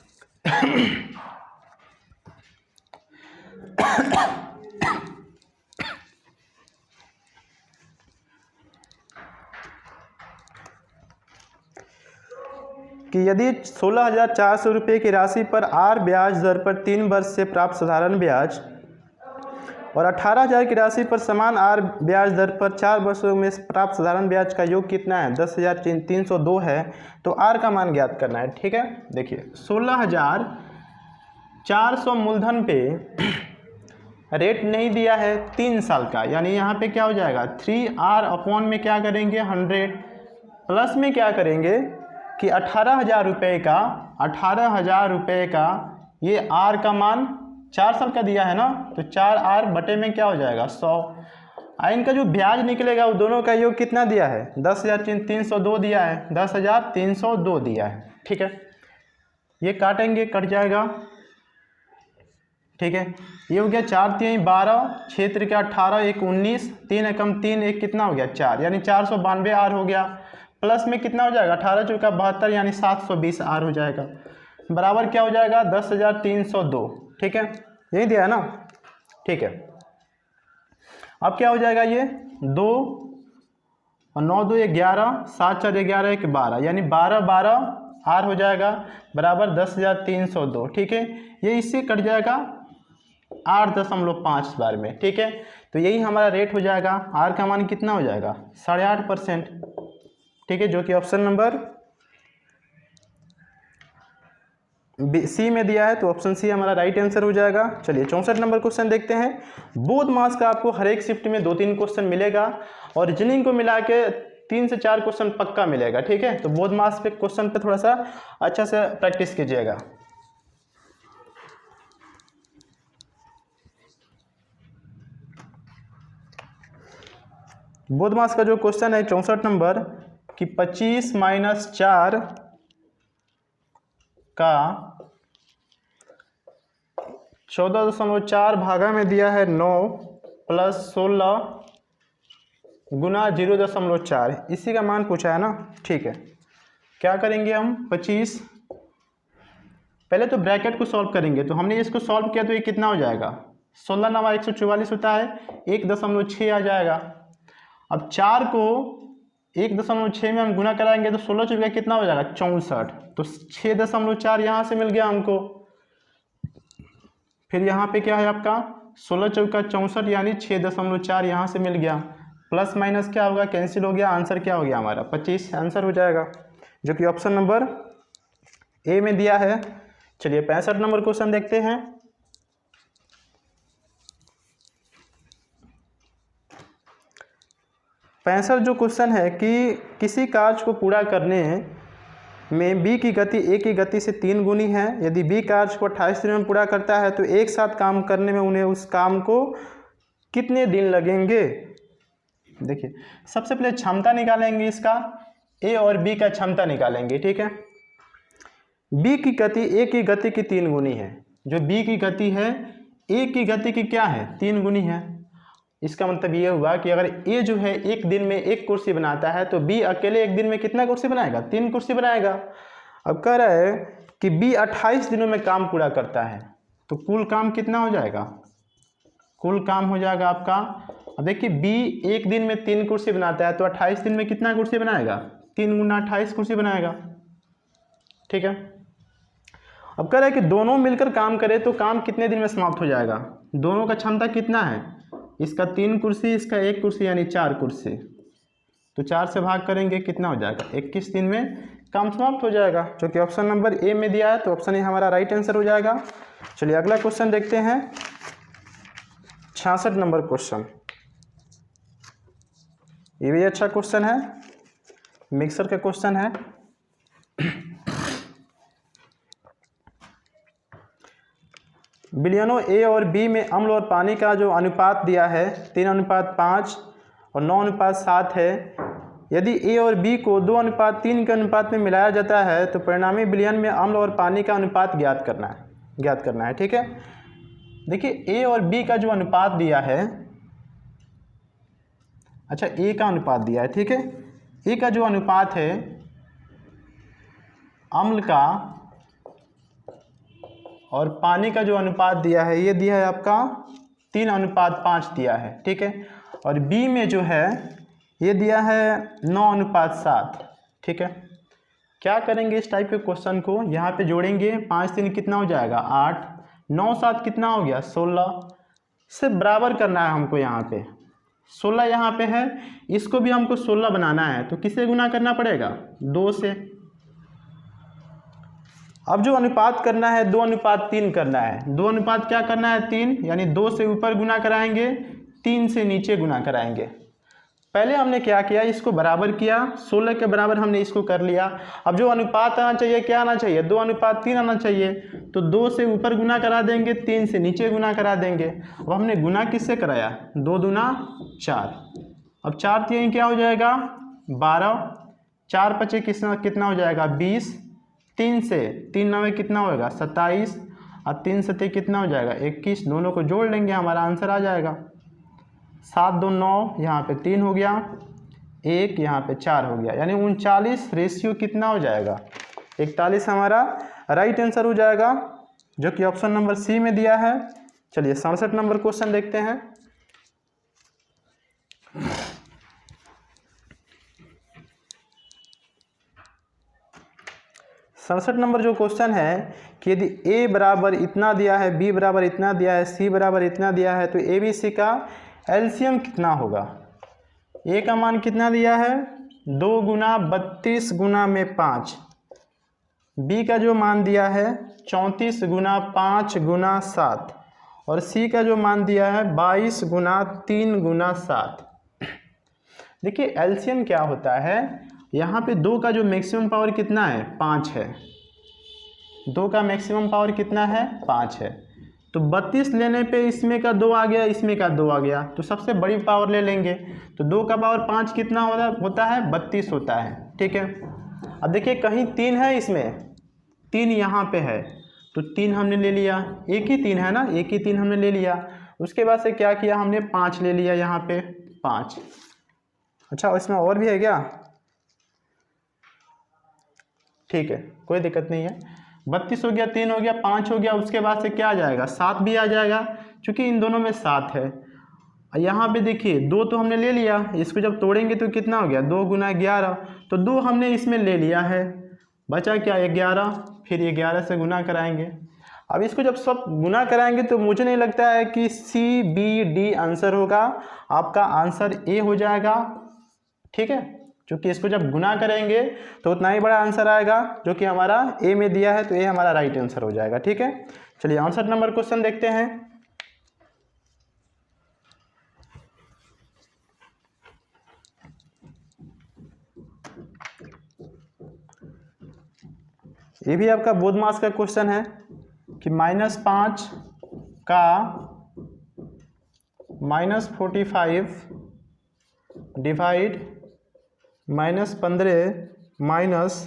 कि यदि 16,400 रुपये की राशि पर आर ब्याज दर पर 3 वर्ष से प्राप्त साधारण ब्याज और 18,000 की राशि पर समान आर ब्याज दर पर 4 वर्षों में प्राप्त साधारण ब्याज का योग कितना है, 10,302 है, तो आर का मान ज्ञात करना है। ठीक है, देखिए 16,400 मूलधन पे रेट नहीं दिया है 3 साल का, यानी यहाँ पे क्या हो जाएगा, 3R अपॉन में क्या करेंगे 100 प्लस में क्या करेंगे कि 18,000 रुपये का ये आर का मान 4 साल का दिया है ना, तो 4R बटे में क्या हो जाएगा 100। इनका जो ब्याज निकलेगा वो दोनों का योग कितना दिया है, 10,302 दिया है, 10,302 दिया है। ठीक है, ये काटेंगे कट जाएगा। ठीक है, ये हो गया 4 3 12, 6 3 18, 1 19, 3 एकम 3, 1 कितना हो गया 4, यानी 492 आर हो गया। प्लस में कितना हो जाएगा 18 चौका 72, यानी 720 आर हो जाएगा। बराबर क्या हो जाएगा 10,302। ठीक है, यही दिया है ना। ठीक है, अब क्या हो जाएगा, ये 2 और 9 2 11, 7 4 11, 1 12, यानी 12 आर हो जाएगा, बराबर 10,302। ठीक है, ये इससे कट जाएगा 8.5 बार में। ठीक है, तो यही हमारा रेट हो जाएगा। आर का मान कितना हो जाएगा 8.5%। ठीक है, जो कि ऑप्शन नंबर सी में दिया है, तो ऑप्शन सी हमारा राइट आंसर हो जाएगा। चलिए 64 नंबर क्वेश्चन देखते हैं। बोध मास का आपको हर एक शिफ्ट में 2-3 क्वेश्चन मिलेगा और रीजनिंग को मिला के 3 से 4 क्वेश्चन पक्का मिलेगा। ठीक है, तो बोध मास पे क्वेश्चन पे थोड़ा सा अच्छा से प्रैक्टिस कीजिएगा। बोध मास का जो क्वेश्चन है 64 नंबर कि 25 - 4 का 14.4 भागा में दिया है 9 प्लस 16 गुना 0.4, इसी का मान पूछा है ना। ठीक है, क्या करेंगे हम 25, पहले तो ब्रैकेट को सॉल्व करेंगे। तो हमने इसको सॉल्व किया तो ये कितना हो जाएगा, 16 9 144 होता है, 1.6 आ जाएगा। अब 4 को 1.6 में हम गुना कराएंगे तो 16 चौका कितना हो जाएगा 64, तो 6.4 यहाँ से मिल गया हमको। फिर यहाँ पे क्या है आपका 16 चौका 64, यानी 6.4 यहाँ से मिल गया। प्लस माइनस क्या होगा, कैंसिल हो गया। आंसर क्या हो गया हमारा 25 आंसर हो जाएगा, जो कि ऑप्शन नंबर ए में दिया है। चलिए 65 नंबर क्वेश्चन देखते हैं। पैंसठ जो क्वेश्चन है कि किसी कार्य को पूरा करने में बी की गति ए की गति से 3 गुनी है। यदि बी कार्य को 28 दिनों में पूरा करता है तो एक साथ काम करने में उन्हें उस काम को कितने दिन लगेंगे। देखिए सबसे पहले क्षमता निकालेंगे, इसका ए और बी का क्षमता निकालेंगे। ठीक है, बी की गति ए की गति की 3 गुनी है। जो बी की गति है ए की गति की क्या है, 3 गुनी है। इसका मतलब ये हुआ कि अगर ए जो है एक दिन में 1 कुर्सी बनाता है तो बी अकेले एक दिन में कितना कुर्सी बनाएगा, 3 कुर्सी बनाएगा। अब कह रहा है कि बी 28 दिनों में काम पूरा करता है, तो कुल काम कितना हो जाएगा, कुल काम हो जाएगा आपका। अब देखिए बी एक दिन में 3 कुर्सी बनाता है तो 28 दिन में कितना कुर्सी बनाएगा, 3 गुना 28 कुर्सी बनाएगा। ठीक है। अब कह रहा है कि दोनों मिलकर काम करें तो काम कितने दिन में समाप्त हो जाएगा। दोनों का क्षमता कितना है, इसका 3 कुर्सी इसका 1 कुर्सी यानी 4 कुर्सी, तो 4 से भाग करेंगे कितना हो जाएगा, 21 दिन में काम समाप्त हो जाएगा, जो कि ऑप्शन नंबर ए में दिया है। तो ऑप्शन ए हमारा राइट आंसर हो जाएगा। चलिए अगला क्वेश्चन देखते हैं, 66 नंबर क्वेश्चन। ये भी अच्छा क्वेश्चन है, मिक्सर का क्वेश्चन है। विलयनों ए और बी में अम्ल और पानी का जो अनुपात दिया है 3:5 और 9:7 है। यदि ए और बी को 2:3 के अनुपात में मिलाया जाता है तो परिणामी विलयन में अम्ल और पानी का अनुपात ज्ञात करना है। ठीक है। देखिए ए और बी का जो अनुपात दिया है, अच्छा ए का अनुपात दिया है, ठीक है। ए का जो अनुपात है अम्ल का और पानी का जो अनुपात दिया है ये दिया है आपका 3:5 दिया है। ठीक है। और बी में जो है ये दिया है 9:7। ठीक है। क्या करेंगे इस टाइप के क्वेश्चन को, यहाँ पे जोड़ेंगे, 5 3 कितना हो जाएगा 8, 9 7 कितना हो गया 16, से बराबर करना है हमको। यहाँ पे 16 यहाँ पे है, इसको भी हमको 16 बनाना है, तो किसे गुना करना पड़ेगा 2 से। अब जो अनुपात करना है 2:3 करना है। 2 अनुपात क्या करना है 3, यानी 2 से ऊपर गुना कराएंगे, 3 से नीचे गुना कराएंगे। पहले हमने क्या किया, इसको बराबर किया, 16 के बराबर हमने इसको कर लिया। अब जो अनुपात आना चाहिए क्या आना चाहिए, 2:3 आना चाहिए, तो 2 से ऊपर गुना करा देंगे, 3 से नीचे गुना करा देंगे। अब हमने गुना किससे कराया, 2 दूना 4। अब 4 3 क्या हो जाएगा 12, 4 5 कितना हो जाएगा 20, 3 से 3 9 कितना होगा 27, और 3 7 कितना हो जाएगा 21। दोनों को जोड़ लेंगे हमारा आंसर आ जाएगा। 7 2 9, यहाँ पे 3 हो गया, 1 यहाँ पे 4 हो गया, यानी 39 रेशियो कितना हो जाएगा 41 हमारा राइट आंसर हो जाएगा, जो कि ऑप्शन नंबर सी में दिया है। चलिए 67 नंबर क्वेश्चन देखते हैं। सड़सठ नंबर जो क्वेश्चन है कि यदि ए बराबर इतना दिया है, बी बराबर इतना दिया है, सी बराबर इतना दिया है, तो ए बी सी का एलसीएम कितना होगा। ए का मान कितना दिया है 2 गुना 32 गुना में 5, बी का जो मान दिया है 34 गुना 5 गुना 7, और सी का जो मान दिया है 22 गुना 3 गुना 7। देखिए एलसीएम क्या होता है, यहाँ पे 2 का जो मैक्सिमम पावर कितना है 5 है, 2 का मैक्सिमम पावर कितना है 5 है, तो 32 लेने पे इसमें का 2 आ गया, इसमें का 2 आ गया, तो सबसे बड़ी पावर ले लेंगे, तो 2 का पावर 5 कितना होता है 32 होता है। ठीक है। अब देखिए कहीं 3 है, इसमें 3 यहाँ पे है, तो 3 हमने ले लिया, एक ही 3 है ना, एक ही 3 हमने ले लिया। उसके बाद से क्या किया हमने 5 ले लिया, यहाँ पे 5। अच्छा इसमें और भी है क्या, ठीक है कोई दिक्कत नहीं है। 32 हो गया, 3 हो गया, 5 हो गया, उसके बाद से क्या आ जाएगा 7 भी आ जाएगा, क्योंकि इन दोनों में 7 है। यहाँ पे देखिए 2 तो हमने ले लिया, इसको जब तोड़ेंगे तो कितना हो गया 2 गुना 11, तो 2 हमने इसमें ले लिया है, बचा क्या 11, फिर 11 से गुना कराएंगे। अब इसको जब सब गुना कराएंगे तो मुझे नहीं लगता है कि सी बी डी आंसर होगा, आपका आंसर ए हो जाएगा। ठीक है, क्योंकि इसको जब गुना करेंगे तो उतना ही बड़ा आंसर आएगा, जो कि हमारा ए में दिया है, तो ए हमारा राइट आंसर हो जाएगा। ठीक है। चलिए 68 नंबर क्वेश्चन देखते हैं। ये भी आपका बोधमास का क्वेश्चन है कि -5 का -45 डिवाइड -15 माइनस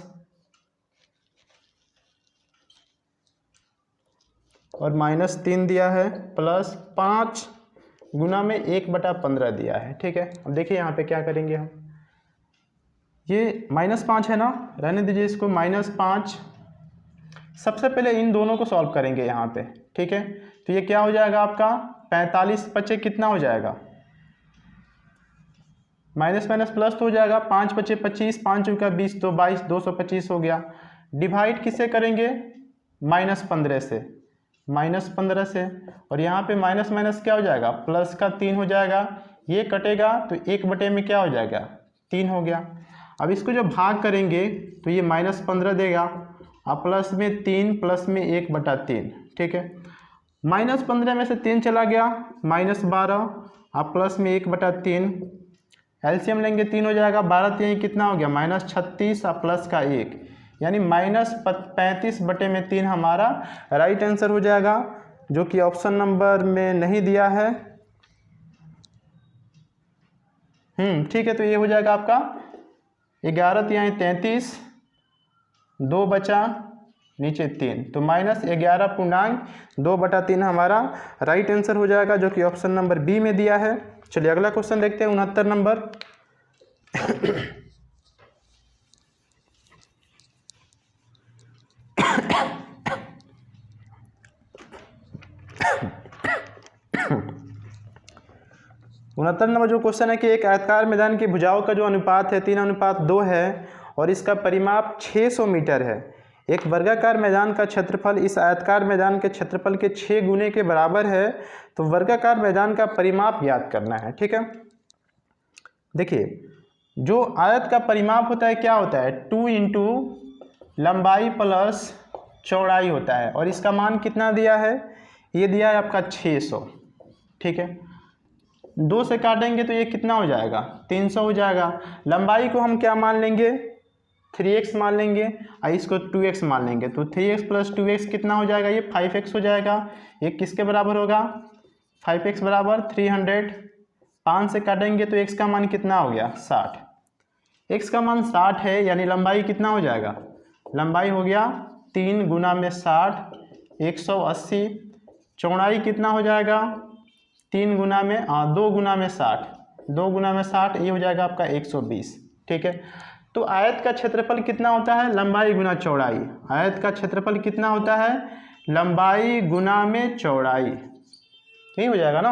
और -3 दिया है प्लस 5 गुना में 1/15 दिया है। ठीक है, अब देखिए यहाँ पे क्या करेंगे हम, ये -5 है ना, रहने दीजिए इसको -5। सबसे पहले इन दोनों को सॉल्व करेंगे यहाँ पे। ठीक है, तो ये क्या हो जाएगा आपका 45 बचे कितना हो जाएगा, माइनस माइनस प्लस तो हो जाएगा, 5 बचे 25, 5 चौका 20, तो 22, 225 हो गया। डिवाइड किससे करेंगे, -15 से, -15 से, और यहाँ पे माइनस माइनस क्या हो जाएगा, प्लस का 3 हो जाएगा, ये कटेगा तो 1 बटे में क्या हो जाएगा 3 हो गया। अब इसको जब भाग करेंगे तो ये -15 देगा, अब प्लस में 3 प्लस में 1/3। ठीक है, -15 में से 3 चला गया, -12, अब प्लस में 1/3, एलसीएम लेंगे 3 हो जाएगा, 12 3 कितना हो गया -36, और प्लस का 1 यानी -35 बटे में 3 हमारा राइट आंसर हो जाएगा, जो कि ऑप्शन नंबर में नहीं दिया है। ठीक है, तो ये हो जाएगा आपका 11 3 33, 2 बचा नीचे 3, तो -11.2/3 हमारा राइट आंसर हो जाएगा, जो कि ऑप्शन नंबर बी में दिया है। चलिए अगला क्वेश्चन देखते हैं, 69 नंबर। उनहत्तर नंबर जो क्वेश्चन है कि एक आयताकार मैदान की भुजाओं का जो अनुपात है 3:2 है और इसका परिमाप 600 मीटर है। एक वर्गाकार मैदान का क्षेत्रफल इस आयताकार मैदान के क्षेत्रफल के 6 गुने के बराबर है, तो वर्गाकार मैदान का परिमाप ज्ञात करना है। ठीक है, देखिए जो आयत का परिमाप होता है क्या होता है, 2 × लंबाई प्लस चौड़ाई होता है, और इसका मान कितना दिया है, ये दिया है आपका 600। ठीक है, 2 से काटेंगे तो ये कितना हो जाएगा 300 हो जाएगा। लंबाई को हम क्या मान लेंगे 3x मान लेंगे, और इसको 2x मान लेंगे, तो 3x + 2x कितना हो जाएगा, ये 5x हो जाएगा। ये किसके बराबर होगा, 5x = 300। 5 से काटेंगे तो x का मान कितना हो गया 60, x का मान 60 है, यानी लंबाई कितना हो जाएगा, लंबाई हो गया 3 गुना में 60 180। चौड़ाई कितना हो जाएगा 3 गुना में 2 गुना में 60, 2 गुना में 60, ये हो जाएगा आपका 120। ठीक है, तो आयत का क्षेत्रफल कितना होता है, लंबाई गुना चौड़ाई। आयत का क्षेत्रफल कितना होता है, लंबाई गुना में चौड़ाई, यही हो जाएगा ना।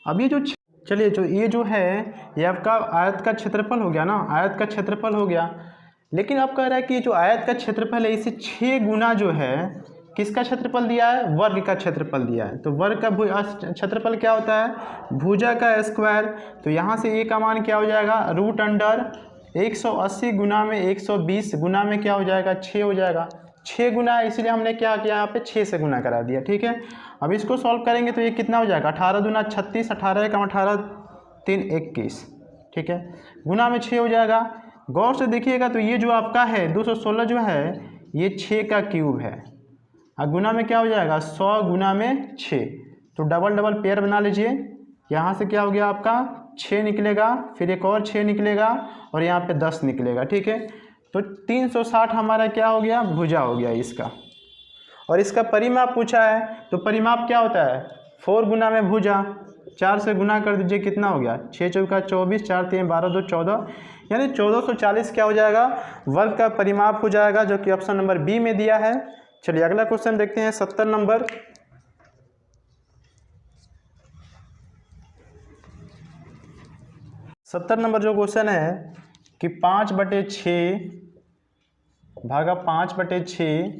अब ये जो चलिए जो ये जो है ये आपका आयत का क्षेत्रफल हो गया ना, आयत का क्षेत्रफल हो गया। लेकिन आप कह रहा है कि जो आयत का क्षेत्रफल है इसे 6 गुना जो है किसका क्षेत्रफल दिया है, वर्ग का क्षेत्रफल दिया है। तो वर्ग का क्षेत्रफल क्या होता है, भुजा का स्क्वायर। तो यहाँ से ए का मान क्या हो जाएगा, √180 गुना में 120 गुना में क्या हो जाएगा 6 हो जाएगा। 6 गुना है, इसलिए हमने क्या किया यहाँ पे 6 से गुना करा दिया। ठीक है, अब इसको सॉल्व करेंगे तो ये कितना हो जाएगा 18 दूना 36, 18 × 18 3 21। ठीक है, गुना में 6 हो जाएगा। गौर से देखिएगा तो ये जो आपका है 216 जो है ये 6 का क्यूब है, और गुना में क्या हो जाएगा 100 गुना में 6, तो डबल डबल पेयर बना लीजिए। यहाँ से क्या हो गया आपका 6 निकलेगा, फिर एक और 6 निकलेगा, और यहाँ पे 10 निकलेगा। ठीक है, तो 360 हमारा क्या हो गया, भुजा हो गया इसका। और इसका परिमाप पूछा है, तो परिमाप क्या होता है 4 गुना में भुजा, 4 से गुना कर दीजिए, कितना हो गया 6 चौका 24, 4 3 12 2 14, यानी 1440 क्या हो जाएगा वर्ग का परिमाप हो जाएगा, जो कि ऑप्शन नंबर बी में दिया है। चलिए अगला क्वेश्चन देखते हैं 70 नंबर। सत्तर नंबर जो क्वेश्चन है कि 5/6 भागा 5/6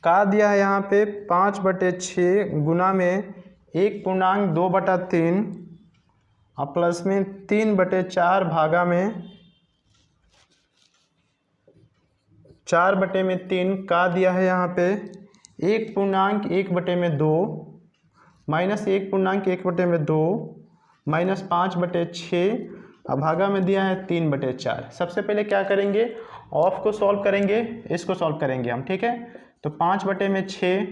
का दिया है यहाँ पे 5/6 गुना में 1.2/3 और प्लस में 3/4 भागा में 4/3 का दिया है यहाँ पे 1.1/2 माइनस 1.1/2 माइनस 5/6 और भागा में दिया है 3/4। सबसे पहले क्या करेंगे, ऑफ को सॉल्व करेंगे, इसको सॉल्व करेंगे हम। ठीक है, तो 5/6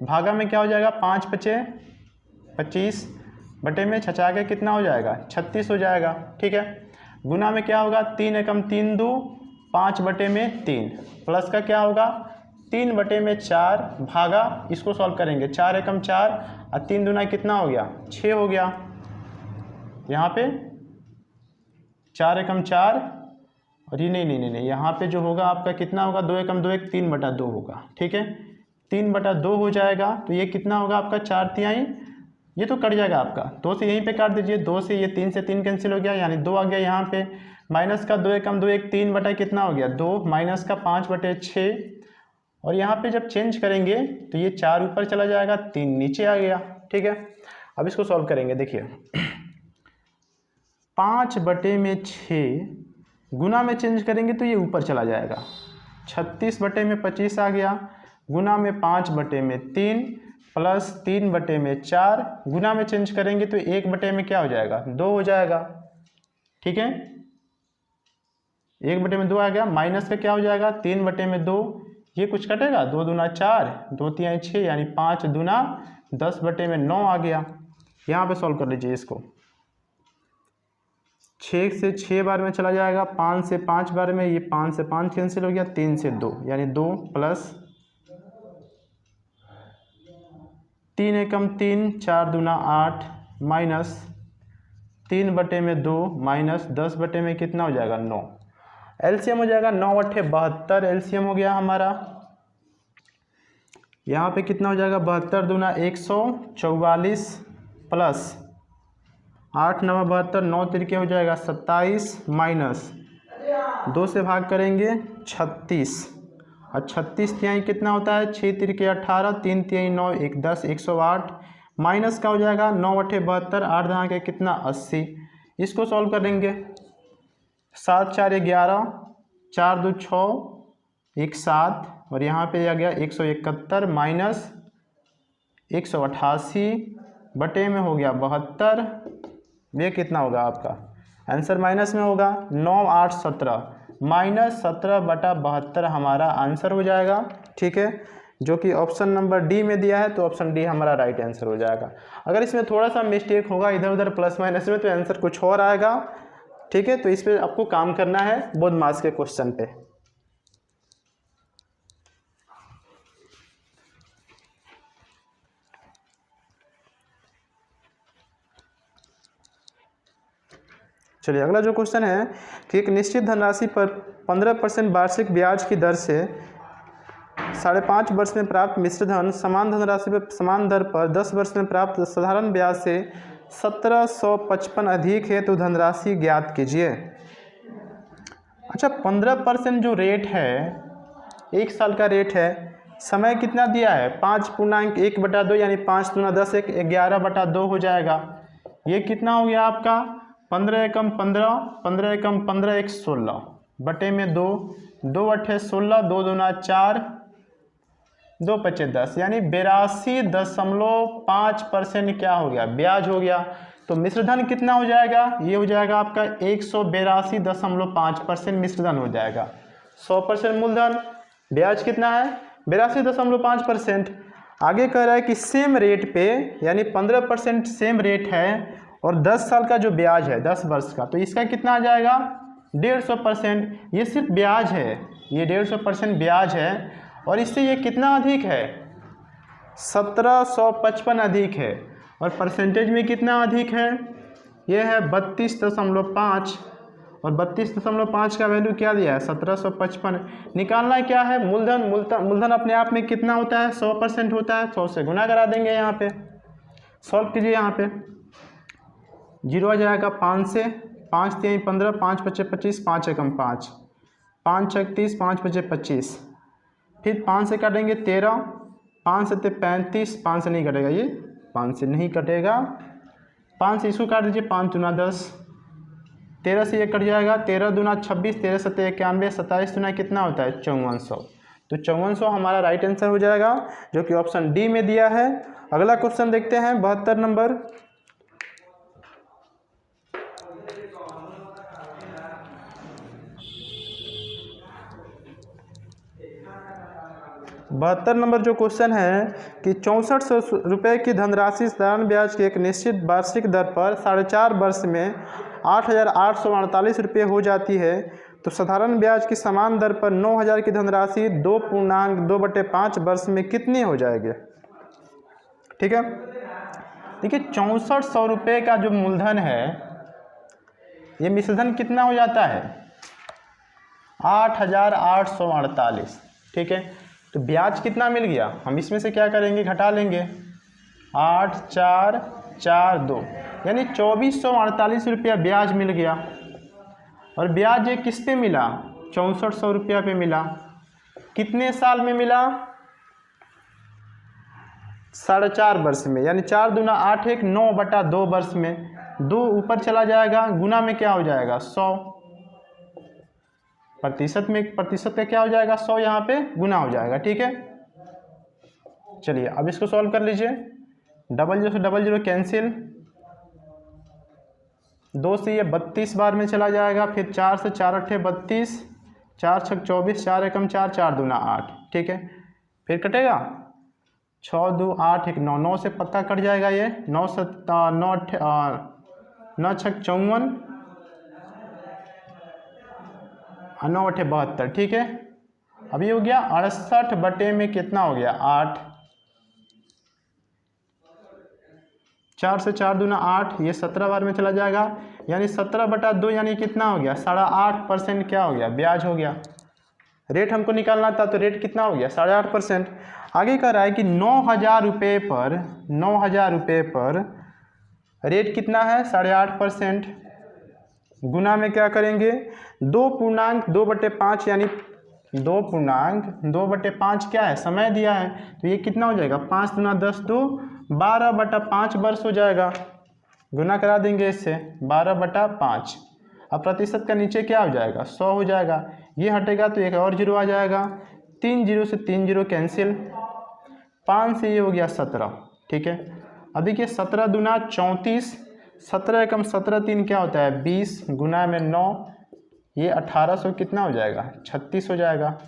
भागा में क्या हो जाएगा 5 × 25 बटे में छचा के कितना हो जाएगा 36 हो जाएगा। ठीक है, गुना में क्या होगा 3 × 3 = 2 5/3 प्लस का क्या होगा 3/4 भागा, इसको सॉल्व करेंगे, 4 एकम 4 और 3 दूना कितना हो गया 6 हो गया। यहाँ पे 4 एकम 4 और ये नहीं, यहाँ पे जो होगा आपका कितना होगा 2 एकम 2 1 3/2 होगा। ठीक है, 3/2 हो जाएगा तो ये कितना होगा आपका 4/3, ये तो कट जाएगा आपका, 2 से यहीं पे काट दीजिए, 2 से ये 3 से 3 कैंसिल हो गया, यानी 2 आ गया यहाँ पे, माइनस का 2 एकम 2 1 3 बटा कितना हो गया 2, माइनस का 5/6 और यहाँ पे जब चेंज करेंगे तो ये 4 ऊपर चला जाएगा, 3 नीचे आ गया। ठीक है, अब इसको सॉल्व करेंगे। देखिए 5/6 गुना में चेंज करेंगे तो ये ऊपर चला जाएगा, 36/25 आ गया, गुना में 5/3 प्लस 3/4 गुना में चेंज करेंगे तो 1 में क्या हो जाएगा 2 हो जाएगा। ठीक है, 1/2 आ गया, माइनस का क्या हो जाएगा 3/2, ये कुछ कटेगा, 2 दूना 4 2 3 6 यानी 5 दूना 10/9 आ गया। यहाँ पे सॉल्व कर लीजिए इसको, 6 से 6 बार में चला जाएगा, 5 से 5 बार में, ये 5 से 5 कैंसिल हो गया, 3 से 2 यानी 2 प्लस 3 एकम 3 4 दूना 8 माइनस 3/2 माइनस 10 कितना हो जाएगा 9, एलसीएम हो जाएगा 9×8 = 72, एलसीएम हो गया हमारा। यहाँ पे कितना हो जाएगा 72 दूना 144 प्लस 8 9 72, 9 तिरके हो जाएगा 27 माइनस 2 से भाग करेंगे 36 और 36 कितना होता है 6 तिरके 18, 3 3 9 1 10 108 माइनस का हो जाएगा 9×8 = 72, 8 के कितना 80। इसको सॉल्व करेंगे, 7 4 11 4 2 6 1 7 और यहाँ पे आ गया 171 माइनस 188 बटे में हो गया 72, ये कितना होगा आपका आंसर माइनस में होगा 9 8 17 माइनस 17/72 हमारा आंसर हो जाएगा। ठीक है, जो कि ऑप्शन नंबर डी में दिया है, तो ऑप्शन डी हमारा राइट आंसर हो जाएगा। अगर इसमें थोड़ा सा मिस्टेक होगा इधर उधर प्लस माइनस में तो आंसर कुछ और आएगा। ठीक है, तो इस पर आपको काम करना है बोध मास के क्वेश्चन पे। चलिए अगला जो क्वेश्चन है कि एक निश्चित धनराशि पर 15% वार्षिक ब्याज की दर से 5.5 वर्ष में प्राप्त मिश्र धन समान धनराशि पर समान दर पर 10 वर्ष में प्राप्त साधारण ब्याज से 1755 अधिक है, तो धनराशि ज्ञात कीजिए। अच्छा, 15% जो रेट है 1 साल का रेट है, समय कितना दिया है 5.1/2 यानी 5 दूना 10 1 11/2 हो जाएगा। ये कितना हो गया आपका 15 एकम 15 15 एकम 15 1 16 बटे में 2 2 8 16 2 दूना 4 2 5 10 यानी 82.5% क्या हो गया ब्याज हो गया। तो मिश्रधन कितना हो जाएगा, ये हो जाएगा आपका 182.5% मिश्रधन हो जाएगा। 100% मूलधन, ब्याज कितना है 82.5%। आगे कह रहा है कि सेम रेट पे यानी 15% सेम रेट है और 10 साल का जो ब्याज है 10 वर्ष का, तो इसका कितना आ जाएगा 150%। ये सिर्फ ब्याज है, ये 150% ब्याज है और इससे ये कितना अधिक है 1755 अधिक है। और परसेंटेज में कितना अधिक है, ये है 32.5 और 32.5 का वैल्यू क्या दिया है 1755। निकालना क्या है मूलधन, मूलधन अपने आप में कितना होता है 100% होता है, 100 से गुना करा देंगे। यहाँ पे सॉल्व कीजिए, यहाँ पे 0 आ जाएगा 5 से, 5 3 15 5 5 25 5 एकम 5 5 6 30 5 5 25, फिर 5 से काटेंगे 13, 5 से 35, 5 से नहीं कटेगा, ये 5 से नहीं कटेगा, 5 से इसको काट दीजिए 5 दूना 10, 13 से ये कट जाएगा, 13 दूना 26, 13 7 91, 27 दूना कितना होता है 5400। तो 5400 हमारा राइट आंसर हो जाएगा, जो कि ऑप्शन डी में दिया है। अगला क्वेश्चन देखते हैं 72 नंबर। 72 नंबर जो क्वेश्चन है कि 6400 रुपये की धनराशि साधारण ब्याज की एक निश्चित वार्षिक दर पर 4.5 वर्ष में 8,848 रुपये हो जाती है, तो साधारण ब्याज की समान दर पर 9,000 की धनराशि 2.2/5 वर्ष में कितनी हो जाएगी? ठीक है, देखिए 6400 रुपये का जो मूलधन है, ये मिश्रधन कितना हो जाता है? 8,848। ठीक है, तो ब्याज कितना मिल गया? हम इसमें से क्या करेंगे, घटा लेंगे। 8,442 यानी 2,448 रुपया ब्याज मिल गया। और ब्याज ये किस पे मिला? 6400 रुपया पे मिला। कितने साल में मिला? 4.5 वर्ष में, यानी 4 दूना 8 1 9/2 वर्ष में। 2 ऊपर चला जाएगा, गुना में क्या हो जाएगा? 100। प्रतिशत में प्रतिशत का क्या हो जाएगा? 100 यहाँ पे गुना हो जाएगा। ठीक है, चलिए अब इसको सॉल्व कर लीजिए। 00 से 00 कैंसिल, 2 से ये 32 बार में चला जाएगा। फिर 4 से 4 8 32, 4 6 24, 4 एकम 4, 4 दूना 8। ठीक है, फिर कटेगा 6 2 8 1 9, 9 से पक्का कट जाएगा ये। 9 से 9 9 6 54, 9 8 72। ठीक है, अभी हो गया 68 बटे में कितना हो गया? 8। 4 से 4 दूना 8, ये 17 बार में चला जाएगा, यानी 17/2 यानी कितना हो गया? 8.5% क्या हो गया? ब्याज हो गया। रेट हमको निकालना था, तो रेट कितना हो गया? 8.5%। आगे कह रहा है कि 9,000 रुपये पर 9,000 रुपये पर रेट कितना है? 8.5%। गुना में क्या करेंगे? 2.2/5 यानी 2.2/5 क्या है? समय दिया है, तो ये कितना हो जाएगा? 5 दूना 10 2 12/5 वर्ष हो जाएगा। गुना करा देंगे इससे, 12/5। अब प्रतिशत का नीचे क्या हो जाएगा? 100 हो जाएगा। ये हटेगा तो एक और जीरो आ जाएगा। 3 0 से 3 0 कैंसिल, 5 से ये हो गया 17। ठीक है, अब देखिए 17 दूना 34, 17 एकम 17 3 क्या होता है? 20, गुना में 9, ये 1800 कितना हो जाएगा? 36 हो जाएगा।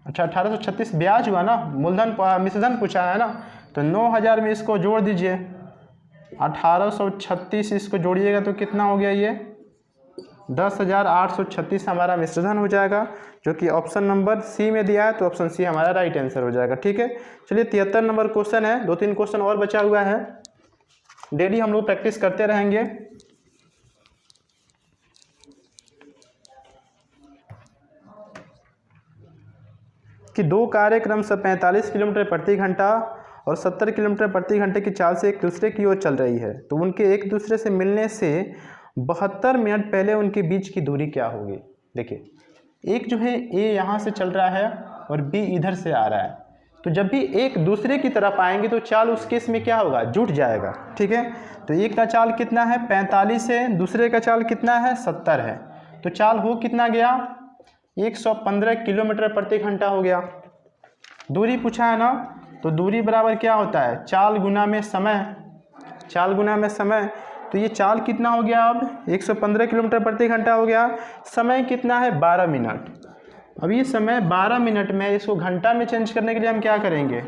अच्छा, 1836 ब्याज हुआ ना, मूलधन मिश्रधन पूछा है ना, तो 9,000 में इसको जोड़ दीजिए। 1836 इसको जोड़िएगा तो कितना हो गया? ये 10,836 हमारा मिश्रधन हो जाएगा, जो कि ऑप्शन नंबर सी में दिया है, तो ऑप्शन सी हमारा राइट आंसर हो जाएगा। ठीक है, चलिए 73 नंबर क्वेश्चन है। 2-3 क्वेश्चन और बचा हुआ है, डेली हम लोग प्रैक्टिस करते रहेंगे। कि 2 कारें क्रमशः 45 किलोमीटर प्रति घंटा और 70 किलोमीटर प्रति घंटे की चाल से एक दूसरे की ओर चल रही है, तो उनके एक दूसरे से मिलने से 72 मिनट पहले उनके बीच की दूरी क्या होगी? देखिए, एक जो है ए यहाँ से चल रहा है और बी इधर से आ रहा है, तो जब भी एक दूसरे की तरफ आएंगे तो चाल उस केस में क्या होगा? जुट जाएगा। ठीक है, तो एक का चाल कितना है? 45 है, दूसरे का चाल कितना है? 70 है, तो चाल हो कितना गया? 115 किलोमीटर प्रति घंटा हो गया। दूरी पूछा है ना, तो दूरी बराबर क्या होता है? चाल गुना में समय। चाल गुना में समय, तो ये चाल कितना हो गया? अब 115 किलोमीटर प्रति घंटा हो गया। समय कितना है? 12 मिनट। अब ये समय 12 मिनट में, इसको घंटा में चेंज करने के लिए हम क्या करेंगे?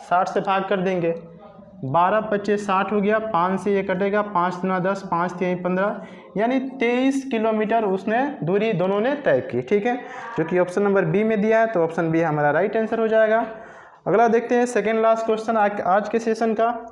60 से भाग कर देंगे। 12 25 60 हो गया, 5 से ये कटेगा, 5 दूना 10, 5 3 15, यानी 23 किलोमीटर उसने दूरी दोनों ने तय की। ठीक है, जो कि ऑप्शन नंबर बी में दिया है, तो ऑप्शन बी हमारा राइट आंसर हो जाएगा। अगला देखते हैं सेकेंड लास्ट क्वेश्चन आज के सेशन का।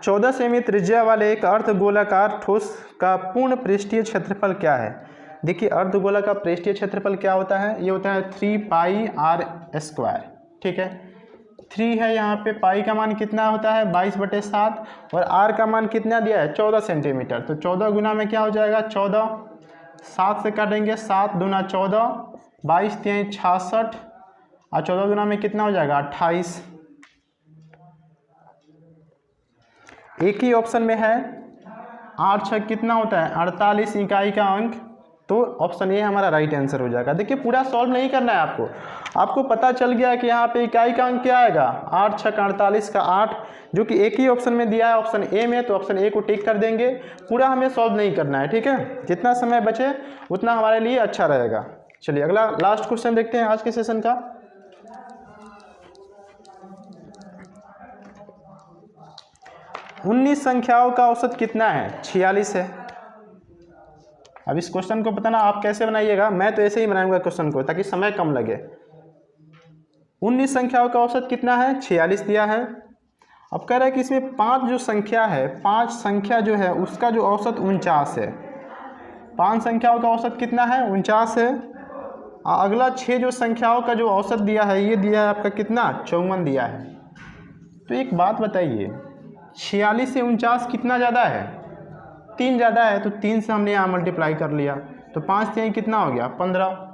चौदह सेमी त्रिज्या वाले एक अर्धगोलाकार ठोस का पूर्ण पृष्ठीय क्षेत्रफल क्या है? देखिए, अर्धगोला का पृष्ठीय क्षेत्रफल क्या होता है? ये होता है 3πr²। ठीक है, 3 है यहाँ पे, पाई का मान कितना होता है? 22/7, और r का मान कितना दिया है? 14 सेंटीमीटर। तो 14 गुना में क्या हो जाएगा? 14। 7 से काटेंगे, 7 दूना 14, 22 3 66, और 14 गुना में कितना हो जाएगा? 28। एक ही ऑप्शन में है, 8 6 कितना होता है? 48 इकाई का अंक, तो ऑप्शन ए हमारा राइट आंसर हो जाएगा। देखिए, पूरा सॉल्व नहीं करना है आपको, आपको पता चल गया कि यहाँ पे इकाई का अंक क्या आएगा? 8 6 48 का 8, जो कि एक ही ऑप्शन में दिया है, ऑप्शन ए में, तो ऑप्शन ए को टिक कर देंगे। पूरा हमें सॉल्व नहीं करना है। ठीक है, जितना समय बचे उतना हमारे लिए अच्छा रहेगा। चलिए अगला लास्ट क्वेश्चन देखते हैं आज के सेशन का। उन्नीस संख्याओं का औसत कितना है? 46 है। अब इस क्वेश्चन को बताना आप कैसे बनाइएगा, मैं तो ऐसे ही बनाऊंगा क्वेश्चन को ताकि समय कम लगे। 19 संख्याओं का औसत कितना है? 46 दिया है। अब कह रहा है कि इसमें 5 जो संख्या है, 5 संख्या जो है उसका जो औसत 49 है। 5 संख्याओं का औसत कितना है? 49 है। अगला 6 जो संख्याओं का जो औसत दिया है ये दिया है आपका कितना? 54 दिया है। तो एक बात बताइए, 46 से 49 कितना ज़्यादा है? 3 ज़्यादा है, तो 3 से हमने यहाँ मल्टीप्लाई कर लिया, तो 5 से कितना हो गया? 15।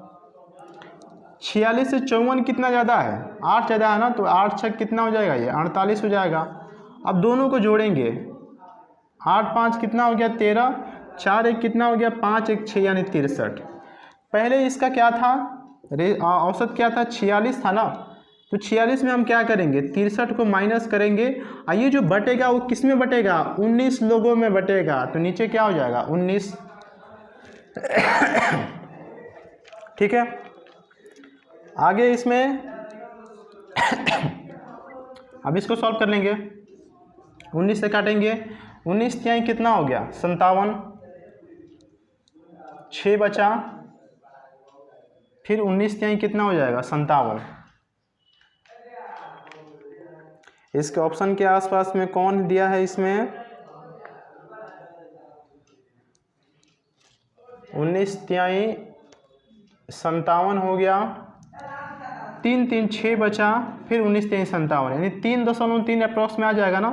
46 से 54 कितना ज़्यादा है? 8 ज़्यादा है ना, तो 8 6 कितना हो जाएगा? ये 48 हो जाएगा। अब दोनों को जोड़ेंगे, 8 5 कितना हो गया? 13, 4 1 कितना हो गया? 5 1 6 यानी 63। पहले इसका क्या था? औसत क्या था? 46 था ना, तो 46 में हम क्या करेंगे? 63 को माइनस करेंगे, और ये जो बटेगा वो किस में बटेगा? 19 लोगों में बटेगा, तो नीचे क्या हो जाएगा? 19। ठीक है, आगे इसमें अब इसको सॉल्व कर लेंगे। 19 से काटेंगे, 19 तिहाई कितना हो गया? 57। 6 बचा, फिर 19 तिहाई कितना हो जाएगा? 57। इसके ऑप्शन के आसपास में कौन दिया है? इसमें 19 तिहाई 57 हो गया, 3 3 6 बचा, फिर 19 तिहाई 57 यानी 3.3 अप्रॉक्स में आ जाएगा ना।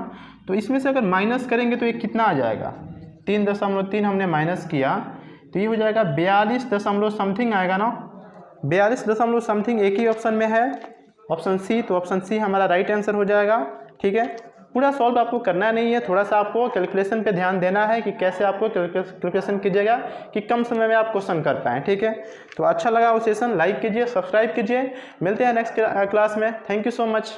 तो इसमें से अगर माइनस करेंगे तो ये कितना आ जाएगा? 3.3 हमने माइनस किया तो ये हो जाएगा 42 दशमलव समथिंग आएगा ना। 42 दशमलव समथिंग एक ही ऑप्शन में है, ऑप्शन सी। तो ऑप्शन सी हमारा राइट आंसर हो जाएगा। ठीक है, पूरा सॉल्व आपको करना नहीं है, थोड़ा सा आपको कैलकुलेशन पे ध्यान देना है कि कैसे आपको कैलकुलेशन कीजिएगा कि कम समय में आप क्वेश्चन कर पाएँ। ठीक है, तो अच्छा लगा वो सेशन, लाइक कीजिए, सब्सक्राइब कीजिए। मिलते हैं नेक्स्ट क्लास में। Thank you so much.